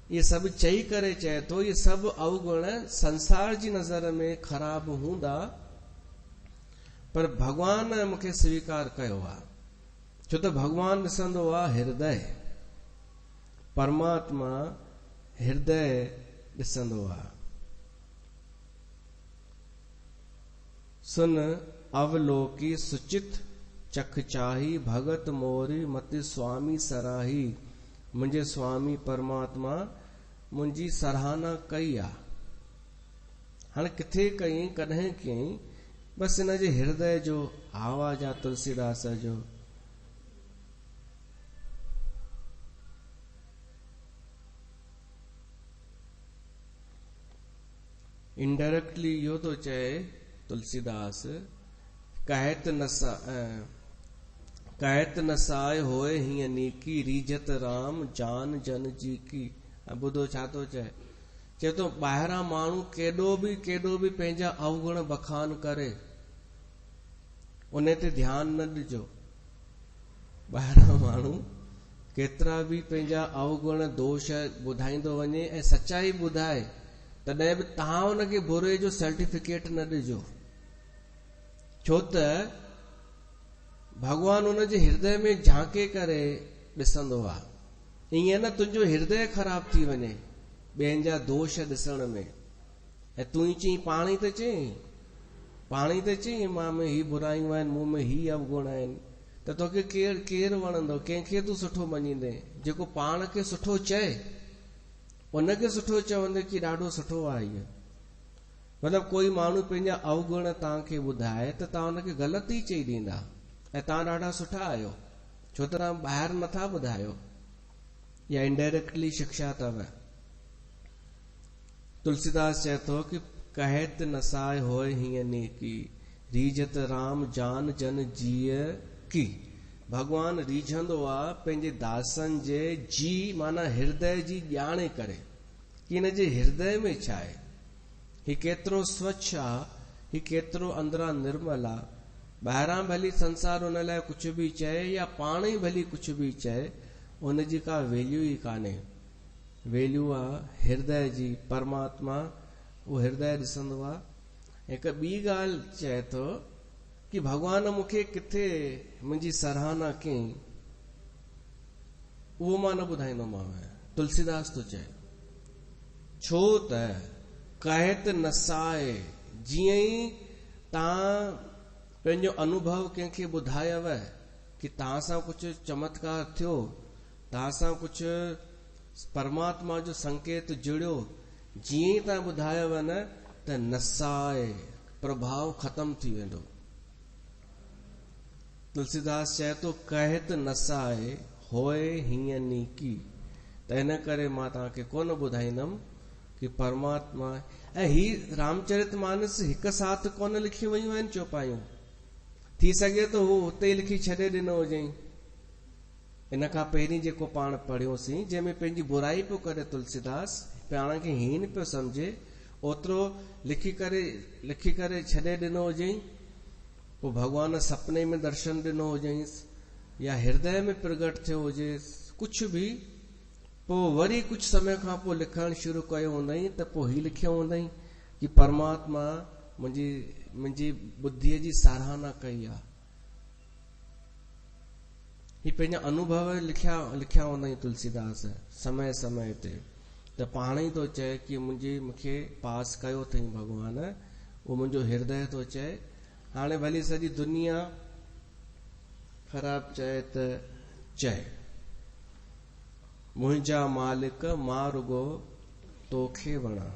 इहे सभु चई करे चए थो इहे सभु अवगुण संसार जी नज़र में ख़राब हूंदा, पर भगवान मूंखे स्वीकार कयो आहे, छो त भगवान ॾिसंदो आहे हृदय, परमात्मा हृदय ॾिसंदो आहे। सुन अवलोकी सुचित चख चाही भगत मोरी मति स्वामी सराही। मुंहिंजे स्वामी परमात्मा मुंहिंजी सराहना कई आ। हाणे किथे कई कॾहिं कई, बसि हिन जे हृदय जो आवाज़ आहे तुलसीदास जो। इनडायरेक्टली इहो थो चए तुलसीदास, कहत नसाए होए हीअं नीकी रीजत राम जान जन जी की। ॿुधो छा थो चए, चए थो ॿाहिरां माण्हू केॾो बि पंहिंजा अवगुण बखान करे, उन ते ध्यानु न ॾिजो। ॿाहिरां माण्हू केतिरा बि पंहिंजा अवगुण दोष ॿुधाईंदो वञे ऐं सच्चाई ॿुधाए, तॾहिं बि तव्हां हुनखे बुरे जो सर्टिफिकेट न ॾिजो। छो त भगवान हुन जे हृदय में झांके करे ॾिसंदो आहे। ईअं न तुंहिंजो हृदय ख़राब थी वञे ॿियनि जा दोष ॾिसण में, ऐं तूं ई चई पाणी त चई मां में ही बुरायूं आहिनि, मूं में ही अवगुण आहिनि, त तोखे केरु वणंदो, कंहिंखे तूं सुठो मञींदे? जेको पाण खे सुठो चए उनखे सुठो चवंदे कि ॾाढो सुठो आहे इहो। मतिलबु कोई माण्हू पंहिंजा अवगुण तव्हांखे ॿुधाए त तव्हां हुनखे ग़लति ई चई ॾींदा ऐं तव्हां ॾाढा सुठा आहियो, छो त तव्हां ॿाहिरि नथा ॿुधायो। या इनडायरेक्टली शिक्षा अथव। तुलसीदास चए थो कि कहत नसाए होए हीअं नीकी रीजत राम जान जन जीअ की। भगवान रीझंदो आहे पंहिंजे दासनि जे जी माना हृदय जी ॼाणे करे कि हिन जे हृदय में छा आहे, ही केतिरो स्वच्छ आहे, ही केतिरो अंदरां निर्मल आहे। ॿाहिरां भली संसार हुन लाइ कुझु बि चए या पाण ई भली कुझु बि चए, हुनजी का वैल्यू ई कान्हे। वैल्यू आहे हृदय जी। परमात्मा उहो हृदय ॾिसंदो आहे। हिकु ॿी ॻाल्हि चए थो कि भगवान मूंखे किथे मुंहिंजी सराहना कयईं, उहो मां न ॿुधाईंदोमांव। तुलसीदास थो चए, छो त कहत नसाए, जीअं ई तव्हां पंहिंजो अनुभव कंहिंखे ॿुधायव कि तव्हां सां कुझु चमत्कार थियो, तव्हां सां कुझु परमात्मा जो संकेत जुड़ियो, जीअं ई तव्हां ॿुधायव न त नसाए प्रभाव ख़तम थी वेंदो। तुलसीदास चए थो कहत नसाए होए हीअं नीकी। त हिन करे मां तव्हांखे कोन ॿुधाईंदमि कि परमात्मा। ऐं ही रामचरितमानस हिकु साथ कोन लिखी वयूं आहिनि चौपायूं। थी सघे थो हू हुते ई लिखी छॾे ॾिनो हुजई। इन खां पहिरीं जेको पाण पढ़ियोसीं, जंहिंमें पंहिंजी बुराई पियो करे तुलसीदास, पाण खे हीन पियो सम्झे, ओतिरो लिखी करे छॾे ॾिनो हुजई। पोइ भगवान सपने में दर्शन ॾिनो हुजईंसि या हृदय में प्रगट थियो हुजेसि, कुझु बि। पोइ वरी कुझु समय खां पोइ लिखणु शुरू कयो हूंदई, त पोइ ही लिखियो हूंदई कि परमात्मा मुंहिंजी बुद्धीअ जी सराहना कई आहे। ही पंहिंजा अनुभव लिखिया हूंदई तुलसीदास समय समय ते। त पाण ई थो चए कि मूंखे पास कयो अथई भगवान, उहो मुंहिंजो हृदय थो चए। हाणे भली सॼी दुनिया ख़राब चए त चए, मुंहिंजा मालिक मां रुगो तोखे वणा।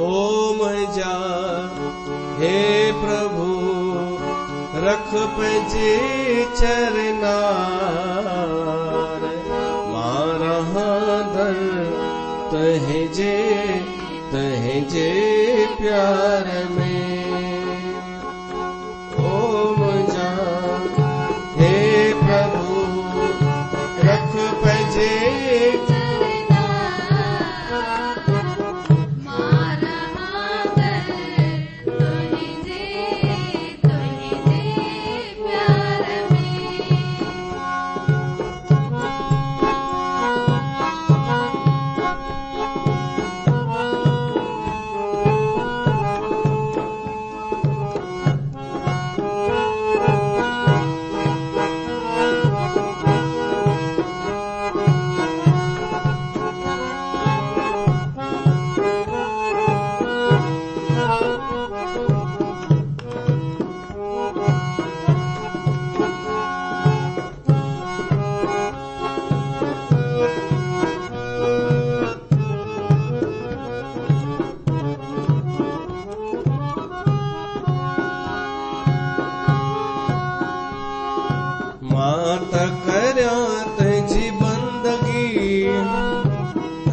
ओ मुंहिंजा हे प्रभु रख पंहिंजे चरनार, मां रहांदर तुंहिंजे प्यार में। ओ मुंहिंजा हे प्रभु रख पंहिंजे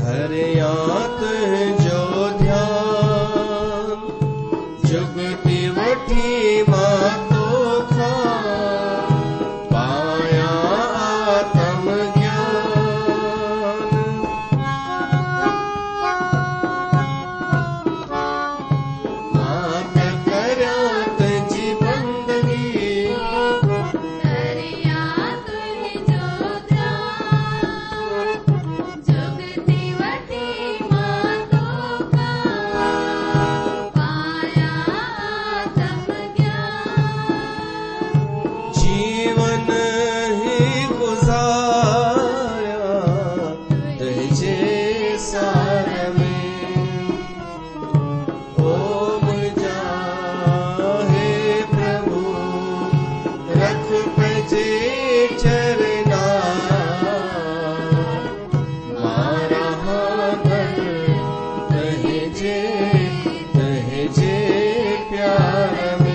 धरिया तुंहिंजो ध्यान, जुगती वठी मां तोखां पाया आत्म ज्ञान। मां त करियां तुंहिंजी बंदगी, धरिया तुंहिंजो ध्यान, जुगती वठी मां तोखां पाया आत्म ज्ञान। जीवन ही गुज़ारिया तुंहिंजे सार में, ओ मुंहिंजा हे प्रभु रख पंहिंजे चरना, मारा हाथ तुंहिंजे तुंहिंजे प्यार में।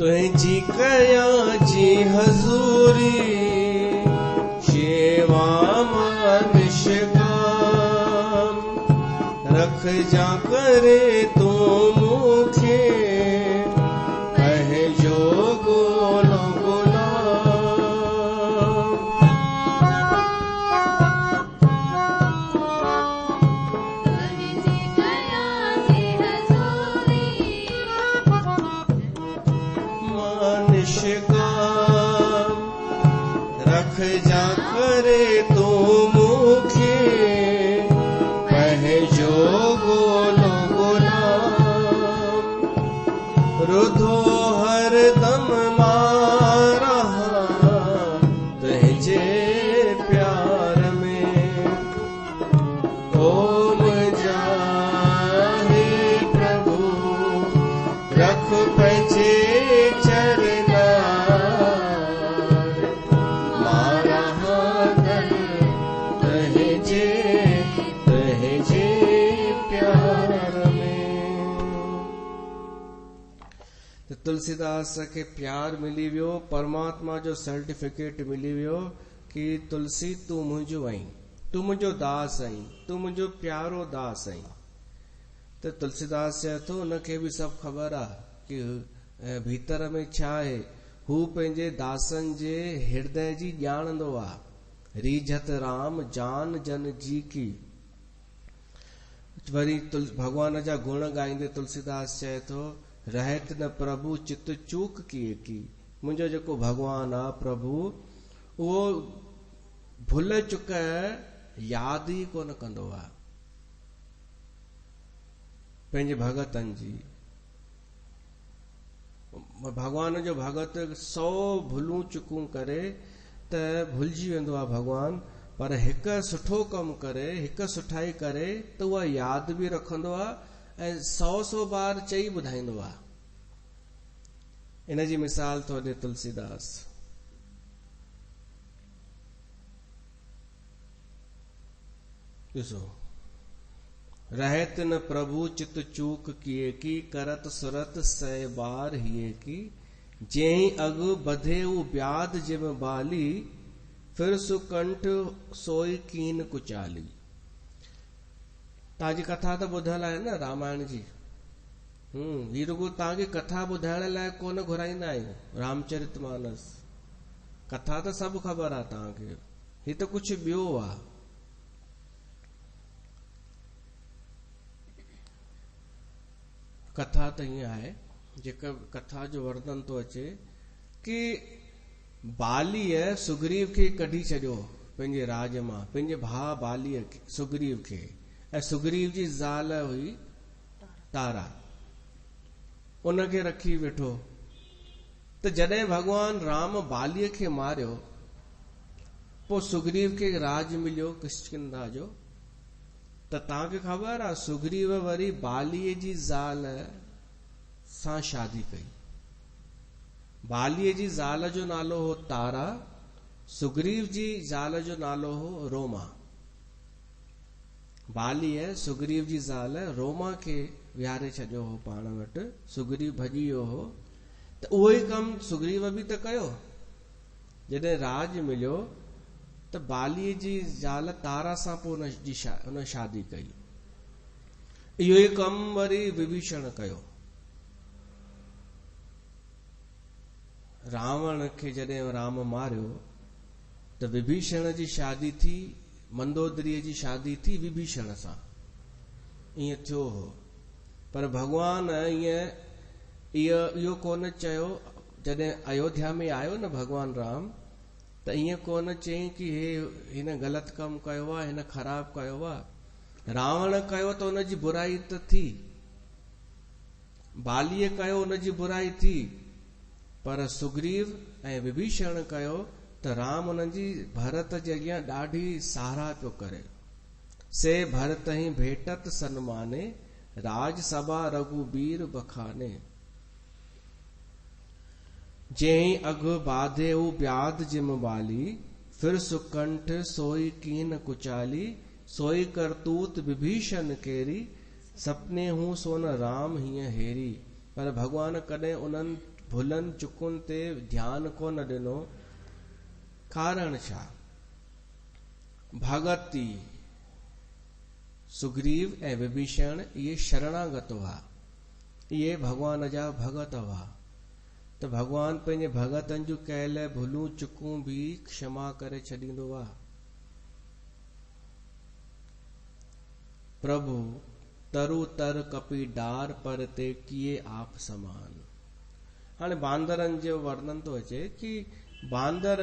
तुंहिंजी कयां जी हज़ूरी, शेवा मां निष्काम, रख जा करे तूं मूंखे पंहिंजो ॻोल्हो ग़ुलाम। तुंहिंजी कयां जी हज़ूरी, मां निष्काम, रख जा करे तूं मूंखे पंहिंजो ॻोल्हो ग़ुलाम। रुधो हरदम मां रहां तुंहिंजे प्यार में, ओ मुंहिंजा हे प्रभु रख पंहिंजे चरना, मारा हाथ तुंहिंजे तुंहिंजे प्यार में। त तुलसीदास खे प्यार मिली वियो, परमात्मा जो सर्टिफिकेट मिली वियो कि तुलसी तूं मुंहिंजो आहीं, तूं मुंहिंजो दास आहीं, तूं मुंहिंजो प्यारो दास आहीं। त तुलसीदास चए थो हुनखे बि सभु ख़बर आहे कि भीतर में छा आहे। हू पंहिंजे दासनि जे हृदय जी ॼाणंदो आहे। रीझत राम जान जन जी की। वरी भगवान जा गुण ॻाईंदे तुलसीदास चए थो, रहत न प्रभु चित चूक किए की। मुंहिंजो जेको भगवान आहे प्रभु, उहो भुल चुक यादि ई कोन कंदो आहे पंहिंजे भगतनि जी। भगवान जो भगत 100 भुलूं चुकूं करे त भुलिजी वेंदो आहे भगवान, पर हिकु सुठो कमु करे, हिकु सुठाई करे त उहा यादि बि रखंदो आहे ऐं 100 बार चई ॿुधाईंदो आहे। इन जी मिसाल थो ॾे तुलसीदास। ॾिसो, रहत न प्रभु चित चूक किए की, करत सुरत 100 बार हिए की। जंहिं अग बधे उ ब्याद जिम बाली, फिर सुकंठ सोई कीन कुचाली। तव्हांजी कथा त ॿुधल आहे न रामायण जी। ही रुगो तव्हांखे कथा ॿुधाइण लाइ कोन घुराईंदा आहियूं रामचरितमानस। कथा त सभु ख़बर आहे तव्हांखे, ही त कुझु ॿियो आहे। कथा त हीअं आहे, जेका कथा जो वर्णन थो अचे कि बालीअ सुग्रीव खे कढी छॾियो पंहिंजे राज मां, पंहिंजे भाउ बालीअ सुग्रीव खे, ऐं सुग्रीव जी ज़ाल हुई तारा, उनखे रखी वेठो। त जॾहिं भगवान राम बालीअ खे मारियो त पोइ सुग्रीव खे राज मिलियो किष्किंधा जो। त तव्हांखे ख़बर आहे सुग्रीव वरी बालीअ जी ज़ाल सां शादी कई। बालीअ जी ज़ाल जो नालो हो तारा, सुग्रीव जी ज़ाल जो नालो हो रोमा। बालीअ सुग्रीव जी ज़ाल रोमा खे विहारे छॾियो हो पाण वटि, सुग्रीव भॼी वियो हो। त उहो ई कमु सुग्रीव बि त कयो। जॾहिं राज मिलियो त बालीअ जी ज़ाल तारा सां पोइ हुन शादी कई। इहो ई कमु वरी विभीषण कयो। रावण खे जॾहिं राम मारियो त विभीषण जी शादी थी, मंदोदरीअ जी शादी थी विभीषण सां। ईअं थियो हो। पर भगवान इहो कोन चयो, जॾहिं अयोध्या में आयो न भगवान राम, त ईअं कोन चयईं कि हिन ग़लति कमु कयो आहे, हिन ख़राबु कयो आहे। रावण कयो त हुनजी बुराई त थी, बालीअ कयो हुनजी बुराई थी, पर सुग्रीव ऐं विभीषण कयो त राम हुननि जी भरत जे अॻियां ॾाढी साराह पियो करे। से भरत ही भेटत सन्माने, राजसभा रघुबीर बखाने। जंहिं अघ बाधे उ ब्याद जिम बाली, फिर सुकंठ सोई कीन कुचाली। सोई करतूत विभीषण केरी, सपने हूं सोन राम हीअं हेरी। पर भगवान कॾहिं उन्हनि भुलनि चुकुनि ते ध्यानु कोन ॾिनो। कारण छा? भगती सुग्रीव ऐं विभीषण इहे शरणागत हुआ, इहे भगवान जा भगत हुआ। त भगवान पंहिंजे भगतनि जूं कयल भुलूं चुकूं बि क्षमा करे छॾींदो आहे। प्रभु तरु तर कपी डार, पर ते किए आप समान। हाणे बांदरनि जो वर्णन थो अचे कि बांदर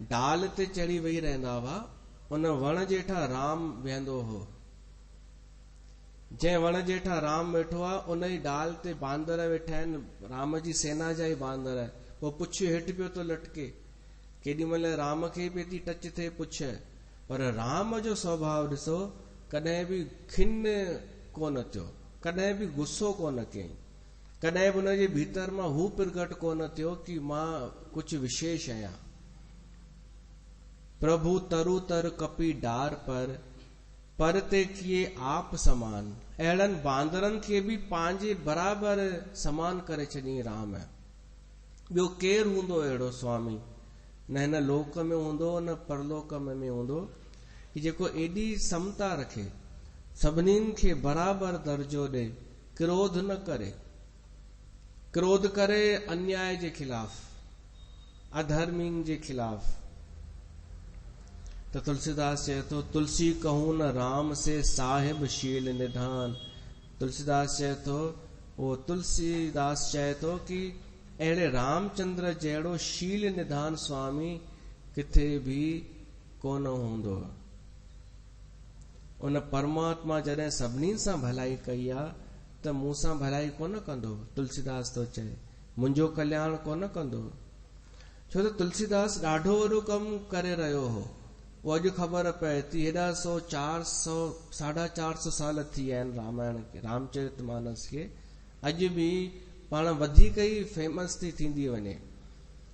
डाल ते चढ़ी वेही रहंदा हुआ, उन वण जेठा राम वेहंदो हो। जंहिं वण जेठा राम वेठो आहे उन ई डाल ते बांदर वेठा आहिनि, राम जी सेना जा ई बांदर। पोइ पुछ हेठि पियो थो लटके, केॾी महिल राम खे पई थी टच थिए पुछ। पर राम जो स्वभाव ॾिसो, कॾहिं बि खिन कोन थियो, कॾहिं बि गुस्सो कोन कयईं, कॾहिं बि हुनजे भीतर मां हू प्रगट कोन थियो कि मां कुझु विशेष आहियां। प्रभु तरु तर कपी डार, पर ते किए आप समान। अहिड़नि बांदरनि खे बि पंहिंजे बराबरि समान करे छॾियईं राम। ॿियो केरु हूंदो अहिड़ो स्वामी? न हिन लोक में हूंदो, न परलोक में हूंदो, कि जेको एॾी समता रखे, सभिनीनि खे बराबरि दर्जो ॾे, क्रोध न करे। क्रोध करे अन्याय जे खिलाफ, अधर्मीन जे खिलाफ। तो तुलसीदास चए थो, तुलसी कहूं न राम से साहिब शील निधान। तुलसीदास चए थो, वो तुलसीदास चए थो कि अहिड़े रामचंद्र जहिड़ो शील निधान स्वामी किथे भी कोन हूंदो। उन परमात्मा जॾहिं सभिनी सां भलाई कई आहे त मूं सां भलाई कोन कंदो। तुलसीदास थो चए, मुंहिंजो कल्याण कोन कंदो। छो त तुलसीदास ॾाढो वॾो कमु करे रहियो हो। वो अॼु ख़बर पए थी, हेॾा 450 साल थी विया आहिनि रामायण खे, रामचरितमानस खे। अॼु बि पाण वधीक ई फेमस थी थींदी वञे।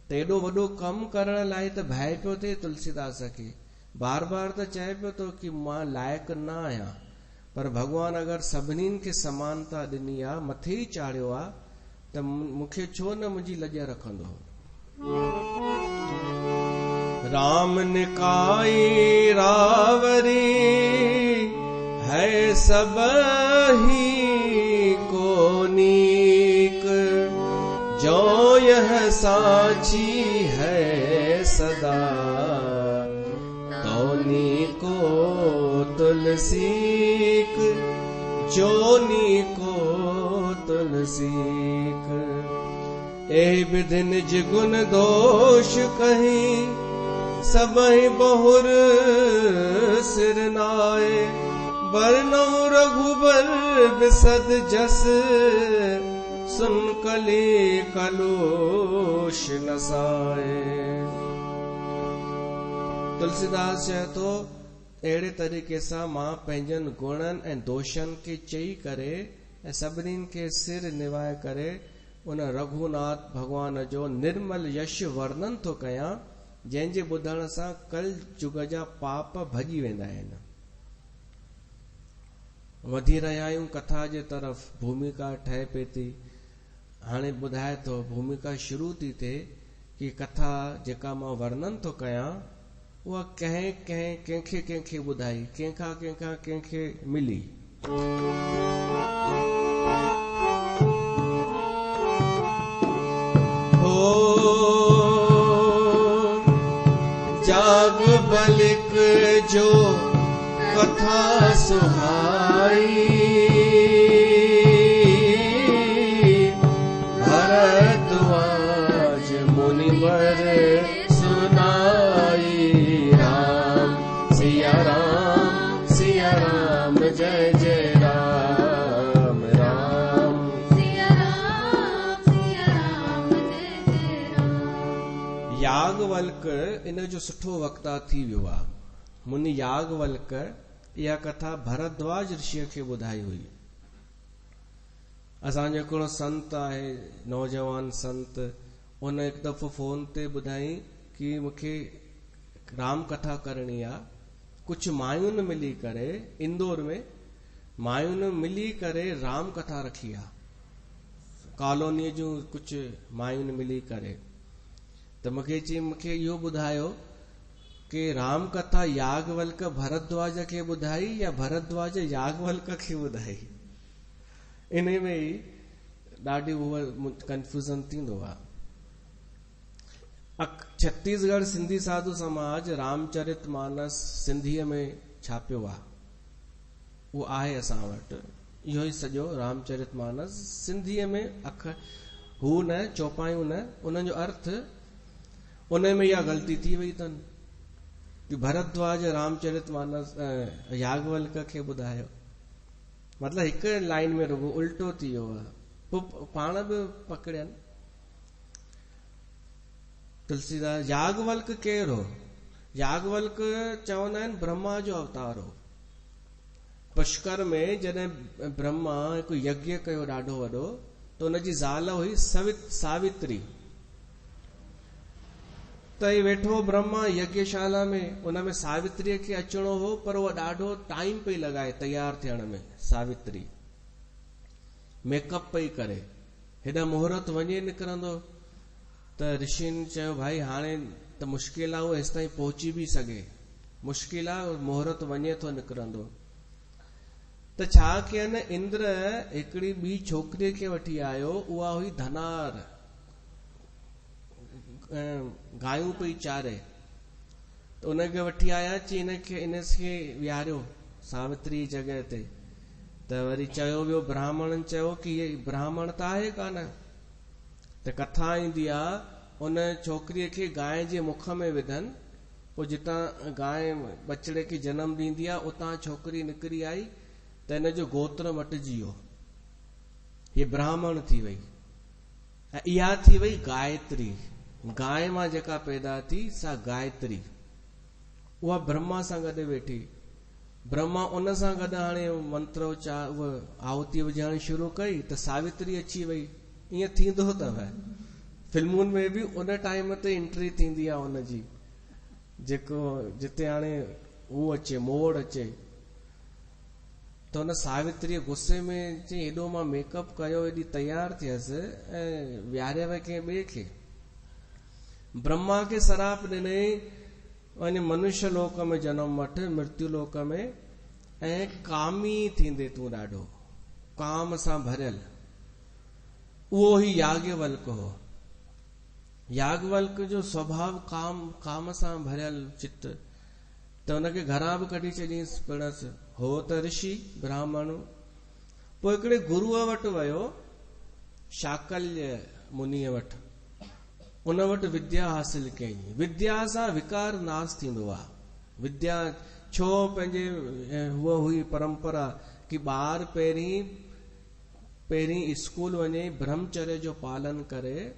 त एॾो वॾो कमु करण लाइ त भय पियो थिए तुलसीदास खे। बार बार त चए पियो थो कि मां लाइक़ु न आहियां, पर भगवान अगरि सभिनीनि खे समानता ॾिनी आहे, मथे ई चाढ़ियो आहे, त मूंखे छो न मुंहिंजी लॼ रखंदो। राम निकाई रावरी, है सब ही को नीक। जो यह साची है सदा, तोनी को तुलसीक। जोनी को तुलसीक। ए विधि निज गुण दोष कहीं, सबहि बहुर सिर नाय। बरनौ रघुबर बिसद जस, सुन कली कलुष नसाए। तुलसीदास चए थो अहिड़े तरीक़े सां मां पंहिंजनि गुणनि ऐं दोषनि खे चई करे ऐं सभिनीनि खे सिर निवाए करे उन रघुनाथ भगवान जो निर्मल यश वर्णन थो कयां, जंहिंजे ॿुधण सां कल जुग जा पाप भॼी वेंदा आहिनि। वधी रहिया आहियूं कथा जे तरफ़, भूमिका ठहे पई थी। हाणे ॿुधाए थो भूमिका शुरू थी थिए कि कथा जेका मां वर्णन थो कयां उहा कंहिंखे ॿुधाई, कंहिंखां कंहिंखे मिली। जाग बलिक जो कथा सुहाई, भरद्वाज मुनिवर सुनाई। राम सिया राम जय जय राम, राम सिया राम जय जय राम। याज्ञवल्क इन जो सुठो वक्ता थी वियो आहे। मुनि याज्ञवल्क इहा कथा भरद्वाज ऋषिअ खे ॿुधाई हुई। असांजो हिकिड़ो संत आहे, नौजवान संत, उन हिकु दफ़ो फोन ते ॿुधाई कि मूंखे राम कथा करणी आहे। कुझु मायुनि मिली करे, इंदौर में मायुनि मिली करे राम कथा रखी आहे, कॉलोनीअ जूं कुझु मायुनि मिली करे। त मूंखे चई मूंखे इहो ॿुधायो कि राम कथा याज्ञवल्क भरद्वाज खे ॿुधाई या भरद्वाज याज्ञवल्क खे ॿुधाई। इन में ई ॾाढी उहो कंफ्यूजन थींदो आहे। छत्तीसगढ़ सिंधी साधु समाज रामचरित मानस सिंधीअ में छापियो आहे, उहो आहे असां वटि। इहो ई सॼो रामचरित मानस सिंधीअ में हू न चौपायूं न, उन जो अर्थ उन में इहा ग़लती थी वई अथनि कि भरद्वाज रामचरित मानस याज्ञवल्क खे ॿुधायो, मतिलबु हिकु लाइन में रुगो उल्टो थी वियो आहे। पोइ पाण बि पकड़ियनि। तुलसीदास याज्ञवल्क केरु हो? याज्ञवल्क चवंदा आहिनि ब्रह्मा जो अवतार हो। पुष्कर में जॾहिं ब्रह्मा हिकु यज्ञ कयो ॾाढो वॾो, त हुनजी ज़ाल हुई सावित्री। त ही वेठो ब्रह्मा यज्ञशाला में, उन में सावित्रीअ खे अचणो हो, पर उहा ॾाढो टाइम पई लॻाए तैयार थियण में। सावित्री मेकअप पई करे, हेॾा मुहूर्त वञे निकिरंदो। त ऋषिनि चयो भाई हाणे त मुश्किल आहे उहो हेसि ताईं पहुची बि सघे, मुश्किल आहे, मुहूर्त वञे थो निकिरंदो। त छा कयनि, इंद्र हिकिड़ी ॿी छोकिरीअ खे वठी आयो, उहा हुई धनार, गायूं पई चारे। त उनखे वठी आया, चई इनखे विहारियो सावित्री जॻह ते। त वरी चयो वियो, ब्राह्मणनि चयो कि इहे ब्राह्मण त आहे कान। त कथा ईंदी आहे, उन छोकिरीअ खे गांइ जे मुख में विधनि, पोइ जितां गांइ बछड़े खे जनम ॾींदी आहे उतां छोकिरी निकिरी आई, त हिन जो गोत्र मटिजी वियो, हीअ ब्राह्मण थी वई। ऐं इहा थी वई गायत्री, गांइ मां जेका पैदा थी सा गायत्री। उहा ब्रह्मा सां गॾु वेठी, ब्रह्मा उन सां गॾु हाणे मंत्र उच्चार उहा आहुति विझाइण शुरू कई, त सावित्री अची वई। ईअं थींदो अथव फिल्मुनि में बि, उन टाइम ते एंट्री थींदी आहे उनजी, जेको जिते हाणे हू अचे, मोड़ अचे। त हुन सावित्री गुस्से में चई हेॾो मां मेकअप कयो, हेॾी तैयार थियसि ऐं विहारे वई कंहिं ॿिए खे। ब्रह्मा खे सराप ॾिनई, वञ मनुष्य लोक में जनम वठ, मृत्यु लोक में, ऐं कामी थींदे तूं ॾाढो, काम सां भरियल। उहो ई याज्ञवल्क हो। याज्ञवल्क जो स्वभाव काम सां भरियल चित्त। त हुनखे घरां बि कढी छॾींसि पिणसि, हो त ऋषि ब्राह्मण। पोइ हिकिड़े गुरूअ वटि वियो, शाकल्य मुनीअ वटि, उन वटि विद्या हासिल कयईं। विद्या सां विकार नाश थींदो आहे। विद्या छो पंहिंजे उहा हुई परंपरा कि ॿार पहिरीं स्कूल वञे, ब्रह्मचर्य जो पालन करे,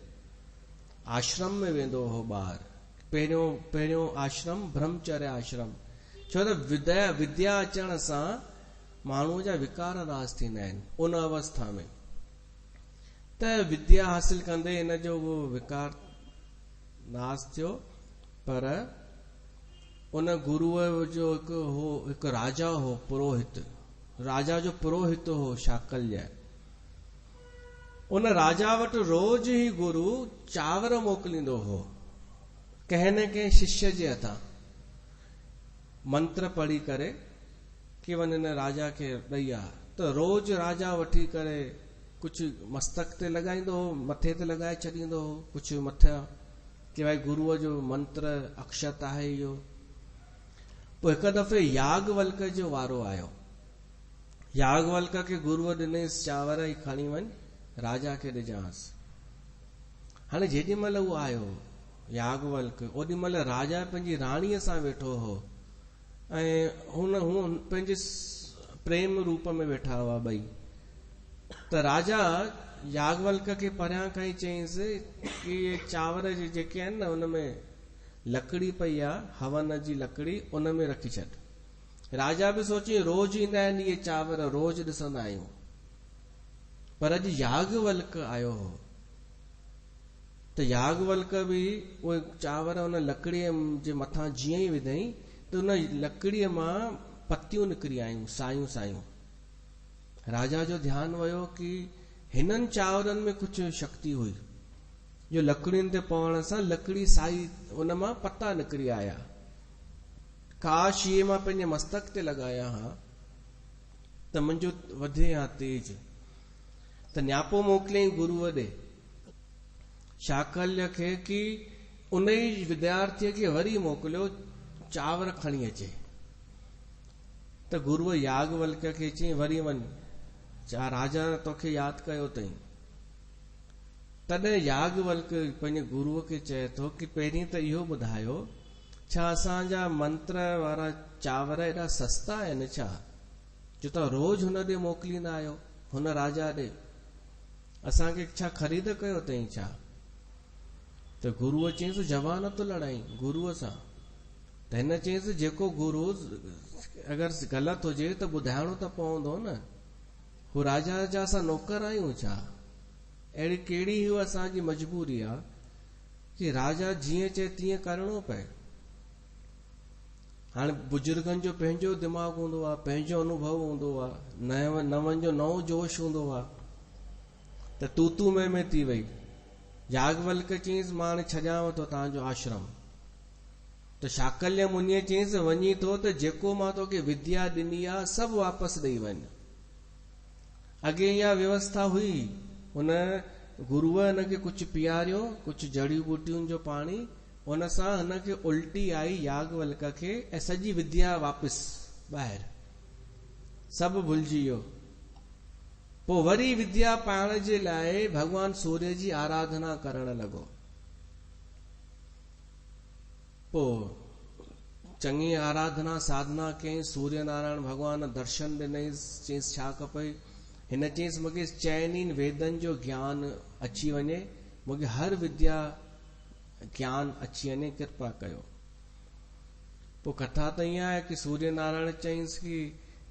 आश्रम में वेंदो हो ॿार, पहिरियों आश्रम ब्रह्मचर्य आश्रम। छो त विद्या अचण सां माण्हूअ जा विकार नाश थींदा आहिनि उन अवस्था में। त विद्या हासिल कंदे इन जो वो विकार नाश थियो। पर उन गुरुअ जो हिकु राजा हो पुरोहित, राजा जो पुरोहित हो शाकल्य। उन राजा वटि रोज ही गुरु चांवर मोकिलींदो हो कंहिं न कंहिं शिष्य जे हथां, मंत्र पढ़ी करे कि वञ हिन राजा खे ॾई आ। त रोज राजा वठी करे कुझु मस्तक ते लॻाईंदो हो, मथे ते लॻाए छॾींदो हो कुझु मथां कि भाई गुरुअ जो मंत्र अक्षत आहे इहो। पोइ हिकु दफ़े याज्ञवल्क जो वारो आयो। याज्ञवल्क खे गुरुअ ॾिनईसि चांवर ई खणी वञ राजा खे ॾिजांसि। हाणे जेॾी महिल उहो आयो याज्ञवल्क, ओॾी महिल राजा पंहिंजी राणीअ सां वेठो हो ऐं हुन पंहिंजे प्रेम रूप में वेठा हुआ ॿई। त राजा याज्ञवल्क खे परियां खां ई चयईंसि कि चांवर जेके आहिनि न उनमें लकड़ी पई आहे, हवन जी लकड़ी, उन में रखी छॾ। राजा बि सोची रोज ईंदा आहिनि इहे चांवर, रोज ॾिसंदा आहियूं, पर अॼु याज्ञवल्क आयो हो। त याज्ञवल्क बि उहे चांवर उन लकड़ीअ जे मथां जीअं ई विधई त उन लकड़ीअ मां पतियूं निकिरी आयूं, सायूं सायूं। राजा जो ध्यानु वियो कि हिननि चांवरनि में कुझु शक्ति हुई, जो लकड़ियुनि ते पवण सां लकड़ी साई उन मां पता निकिरी आया। काश इहे मां पंहिंजे मस्तक ते लॻाया हा त मुंहिंजो वधे हा तेज। त न्यापो मोकिलियईं गुरुअ ॾे शाकल्य खे कि उन ई विद्यार्थीअ खे वरी मोकिलियो चांवर खणी अचे। त गुरुअ याज्ञवल्क खे चई वरी वञ, राजा तोखे यादि कयो अथई। तॾहिं याज्ञवल्क पंहिंजे गुरुअ खे चए थो कि पहिरीं त इहो ॿुधायो, छा असांजा मंत्र वारा चांवर एॾा सस्ता आहिनि छा, जो तव्हां रोज हुन ॾे मोकिलींदा आहियो, हुन राजा ॾे? असांखे छा ख़रीद कयो अथई छा? त गुरुअ चयईंसि जवान तो लड़ाई गुरुअ सां। त हिन चयईंसि जेको गुरु अगरि ग़लति हुजे त ॿुधाइणो त पवंदो न, हू राजा जा असां नौकर आहियूं छा? अहिड़ी कहिड़ी हू असांजी मजबूरी आहे कि राजा जीअं चए तीअं करिणो पए? हाणे बुजुर्गनि जो पंहिंजो दिमाग़ हूंदो आहे, पंहिंजो अनुभव हूंदो आहे, नवनि जो नओं जोश हूंदो आहे। त तूतू में थी वई। याज्ञवल्क चयईंसि मां हाणे छॾियांव थो तव्हांजो आश्रम। त शाकल्य मुनीअ चयईंसि वञी थो त जेको मां तोखे विद्या ॾिनी आहे सभु वापसि ॾेई वञ। अॻे इहा व्यवस्था हुई, हुन गुरुअ हिनखे कुझु पीआरियो, कुझु जड़ी बूटियुनि जो पाणी, हुन सां हिनखे उल्टी आई याज्ञवल्क खे ऐं सॼी विद्या वापसि ॿाहिरि, सभु भुलिजी वियो। पोइ वरी विद्या पाइण जे लाइ भगवान सूर्य जी आराधना करण लॻो। पोइ चङी आराधना साधना कयईं, सूर्य नारायण भगवान दर्शन ॾिनईसि, चयईसि छा खपई? हिन चयईसि मूंखे चइनी वेदनि जो ज्ञान अची वञे, मूंखे हर विद्या ज्ञान अची वञे, कृपा कयो। पोइ कथा त ईअं आहे कि सूर्य नारायण चयईंसि कि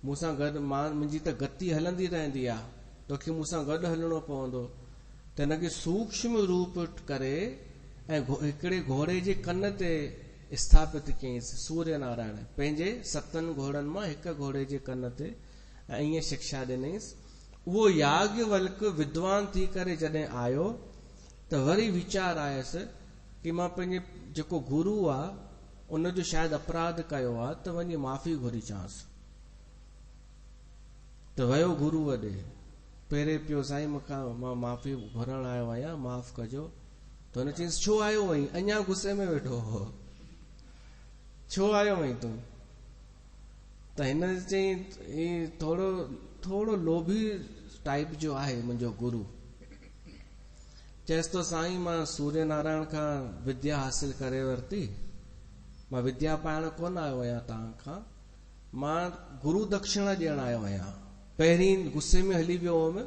मूंसां गॾु मुंहिंजी त गति हलंदी रहंदी आहे, तोखे मूंसां गॾु हलणो पवंदो। त हिनखे सूक्ष्म रूप करे ऐं हिकिड़े घोड़े जे कन ते स्थापित कयईंसि सूर्य नारायण, पंहिंजे 7 घोड़नि मां हिकु घोड़े जे कन ते, ऐं ईअं शिक्षा ॾिनईसि। उहो याज्ञवल्क विद्वान थी करे जॾहिं आयो त वरी वीचार आयसि कि मां पंहिंजे जेको गुरु आहे उनजो शायदि अपराध कयो आहे, त वञी माफ़ी घुरी चांसि। त वियो गुरुअ ॾे, पहिरें पियो साईं मां माफ़ी घुरण आयो आहियां, माफ़ कजो। त हुन चयईंसि छो आयो वहीं? अञा गुस्से में वेठो हो, छो आयो वहीं तूं? त हिन चयईं थोरो लोभी टाइप जो आहे मुंहिंजो गुरु। चएसि तो साईं मां सूर्य नारायण खां विद्या हासिल करे वरिती, मां विद्या पाइण कोन आयो आहियां तव्हां खां, मां गुरु दक्षिणा ॾियण आयो आहियां। पहिरीं गुस्से में हली वियो हुअमि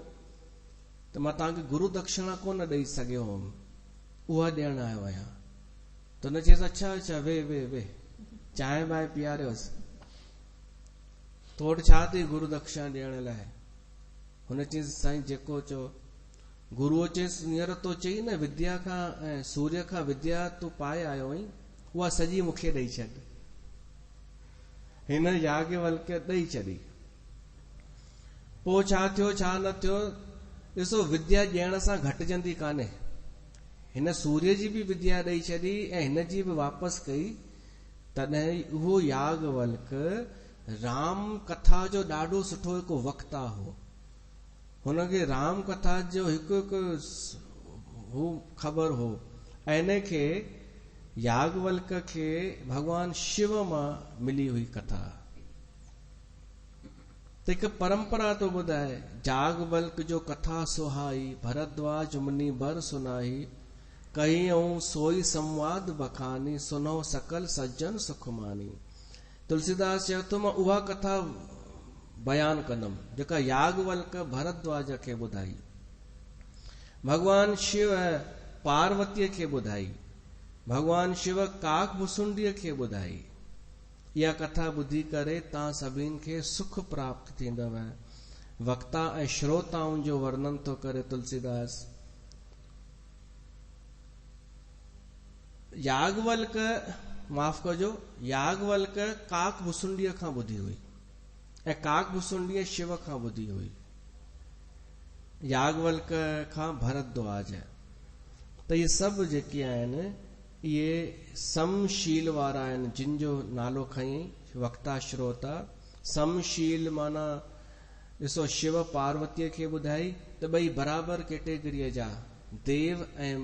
त मां तव्हांखे गुरु दक्षिणा कोन ॾेई सघियो हुअमि, उहा ॾियण आयो आहियां। त हुन चयसि अच्छा अच्छा वे वे वे चांहि बांहि पीआरियोसि। तो वटि छा अथई गुरु दक्षिणा ॾियण लाइ? हुन चयसि साईं जेको चओ। गुरुअ चयसि हींअर तो चई न विद्या खां ऐं सूर्य खां विद्या तूं पाए आयो आहीं, उहा सॼी मूंखे ॾेई छॾ। हिन याज्ञवल्क्य ॾेई छॾी। पोइ छा थियो छा न थियो, ॾिसो विद्या ॾियण सां घटिजंदी कान्हे। हिन सूर्य जी बि विद्या ॾेई छॾी ऐं हिन जी बि वापसि कई। तॾहिं उहो याज्ञवल्क्य राम कथा जो ॾाढो सुठो हिकु वक्ता हो। हुनखे राम कथा जो हिकु हिकु हू ख़बर हो। ऐं इन खे याज्ञवल्क्य खे भगवान शिव मां मिली हुई कथा। त हिकु परंपरा तो ॿुधाए, याज्ञवल्क्य जो कथा सुहाई, भरद्वाज मुनि बर सुनाई, कहियूं सोई संवाद बखानी, सुनो सकल सज्जन सुखमानी। तुलसीदास चयो थो मां उहा कथा बयान कंदुमि जेका याज्ञवल्क्य भरद्वाज खे ॿुधाई, भगवान शिव पार्वतीअ खे ॿुधाई, भगवान शिव काक भुसुंडीअ खे ॿुधाई। इहा कथा ॿुधी करे तव्हां सभिनि खे सुख प्राप्त थींदव। वक्ता ऐं श्रोताउनि जो वर्णन थो करे तुलसीदास। याज्ञवल्क्य माफ़ कजो, याज्ञवल्क्य काक भुसुंडीअ खां ॿुधी हुई ऐं काक भुसुंडीअ शिव खां ॿुधी हुई, याज्ञवल्क्य खां भरद्वाज। त इहे सभु जेके आहिनि इहे समशील वारा आहिनि, जिन जो नालो खईं वक्ता श्रोता। समशील माना ॾिसो शिव पार्वतीअ खे ॿुधाई त ॿई बराबरि कैटेगरीअ जा, देव ऐं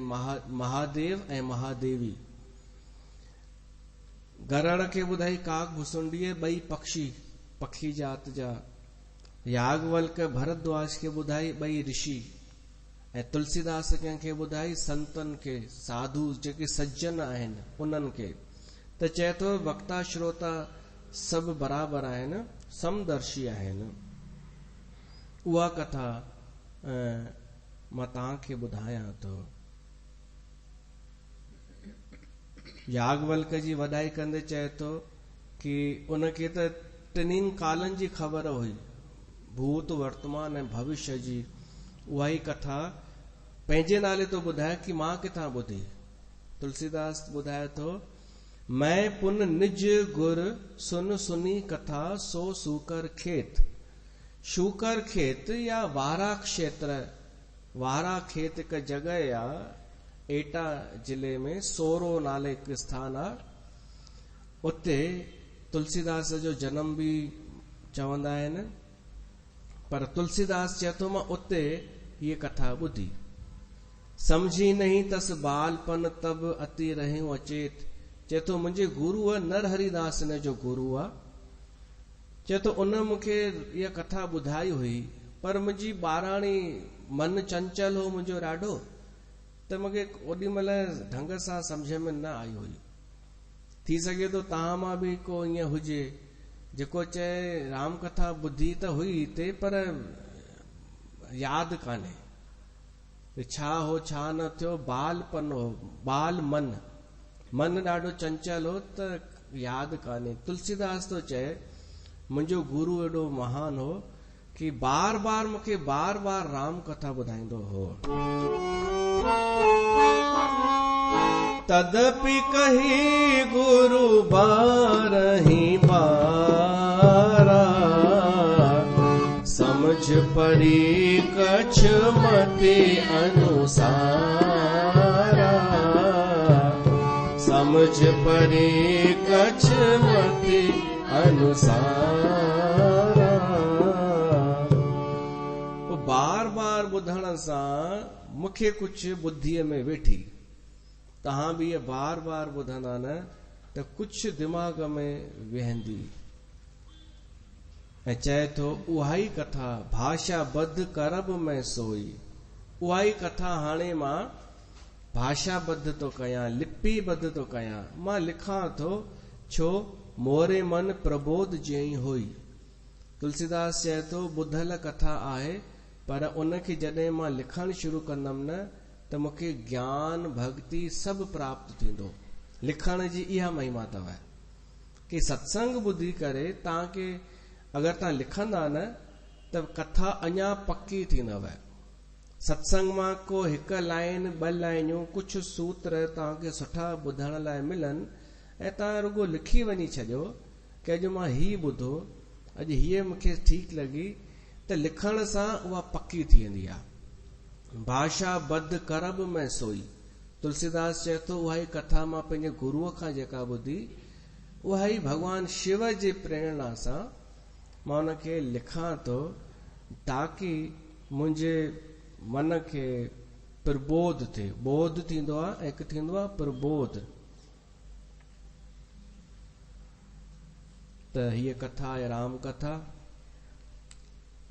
महादेव ऐं महादेवी। गरुड़ खे ॿुधाई काक भुसुंडीअ, ॿई पखी जात जा। याज्ञवल्क्य भरद्वाज खे ॿुधाई, ॿई ऋषि। ऐं तुलसीदास कंहिंखे ॿुधाई, संतन खे, साधु जेके सज्जन आहिनि उन्हनि खे। त चए थो वक्ता श्रोता सभु बराबरि आहिनि, समदर्शी आहिनि। उहा कथा मां तव्हांखे ॿुधायां थो। याज्ञवल्क्य जी वॾाई कंदे चए थो कि उनखे त टिनिनि कालनि जी ख़बर हुई, भूत वर्तमान ऐं भविष्य जी। उहा ई कथा पंहिंजे नाले तो ॿुधाए कि मां किथां ॿुधी। तुलसीदास ॿुधाए थो, मैं पुन निज गुर सुन सुनी कथा सो सूकर खेत। शूकर खेत या वारा क्षेत्र, वारा खेत हिकु जॻह आहे एटा जिले में, सोरो नाले हिकु स्थान आहे। उते तुलसीदास जो जनम भी चवंदा आहिनि, पर तुलसीदास चए थो मां उते ये कथा ॿुधी। समझी नहीं तस बालपन तब अति रहियो अचेत। चए थो मुंहिंजे गुरुअ नरहरिदास हिन जो गुरु आहे। चए थो उन मूंखे इहा कथा ॿुधाई हुई, पर मुंहिंजी ॿाराणी मन चंचल हो मुंहिंजो ॾाढो, त मूंखे ओॾी महिल ढंग सां सम्झ में न आई हुई। थी सघे थो तव्हां मां बि को ईअं हुजे जेको चए राम कथा ॿुधी त हुई हिते, पर यादि कान्हे छा हो छा न थियो। बालपन हो, बाल मन ॾाढो चंचल हो त यादि कान्हे। तुलसीदास तो चए मुंहिंजो गुरु एॾो महान हो कि बार बार मूंखे बार बार राम कथा ॿुधाईंदो हो। तदपि कही गुरु बारही बारा, समझ पड़ी कछ मति अनुसारा। समझ पड़ी कछ मति अनुसारा। बार बार ॿुधण सां मूंखे कुझु ॿुद्धीअ में वेठी। तव्हां बि इहे बार बार ॿुधंदा न त कुझु दिमाग़ में वेहंदी। ऐं चए थो उहा ई कथा भाषा बद्ध करब में सोई। उहा ई कथा हाणे मां भाषा बद्ध तो कयां, लिपि बद्ध तो कयां। मां लिखां थो छो मोरे मन प्रबोध जई हुई। तुलसीदास चए थो ॿुधल कथा आहे, पर उनखे जॾहिं मां लिखणु शुरू कंदमि न त मूंखे ज्ञान भक्ति सभु प्राप्त थींदो। लिखण जी इहा महिमा अथव कि सत्संग ॿुधी करे तव्हांखे अगरि तव्हां लिखंदा न त कथा अञा पक्की थींदव। सत्संग मां को हिकु लाइन ॿ लाइनियूं कुझु सूत्र तव्हांखे सुठा ॿुधण लाइ मिलनि ऐं तव्हां रुगो लिखी वञी छॾियो कि अॼु मां हीअ ॿुधो, अॼु हीअ मूंखे ठीकु लॻी, त लिखण सां उहा पक्की थी वेंदी आहे। भाषा बद्ध करब में सोई, तुलसीदास चए थो उहा ई कथा मां पंहिंजे गुरूअ खां जेका ॿुधी उहा ई भॻवान शिव जी प्रेरणा सां मां उनखे लिखां थो, ताकि मुंहिंजे मन खे प्रबोध थिए। बोध थींदो आहे ऐं हिकु थींदो आहे प्रबोध। त हीअ कथा आहे राम कथा।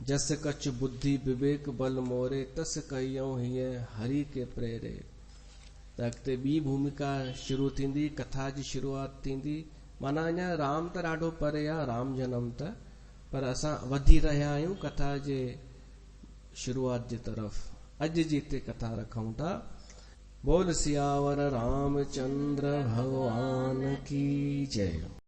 जस कछ बुद्धि विवेक बल मोरे, तस कहियूं हीअ हरि के प्रेरे। त अॻिते ॿी भूमिका शुरू थींदी, कथा जी शुरूआत थींदी। माना अञा राम त ॾाढो परे आहे, राम जनम त, पर असां वधी रहिया आहियूं कथा जे शुरूआत जी तरफ़। अॼु जी हिते कथा रखूं था। बोल सियावर रामचंद्र भगवान की जय।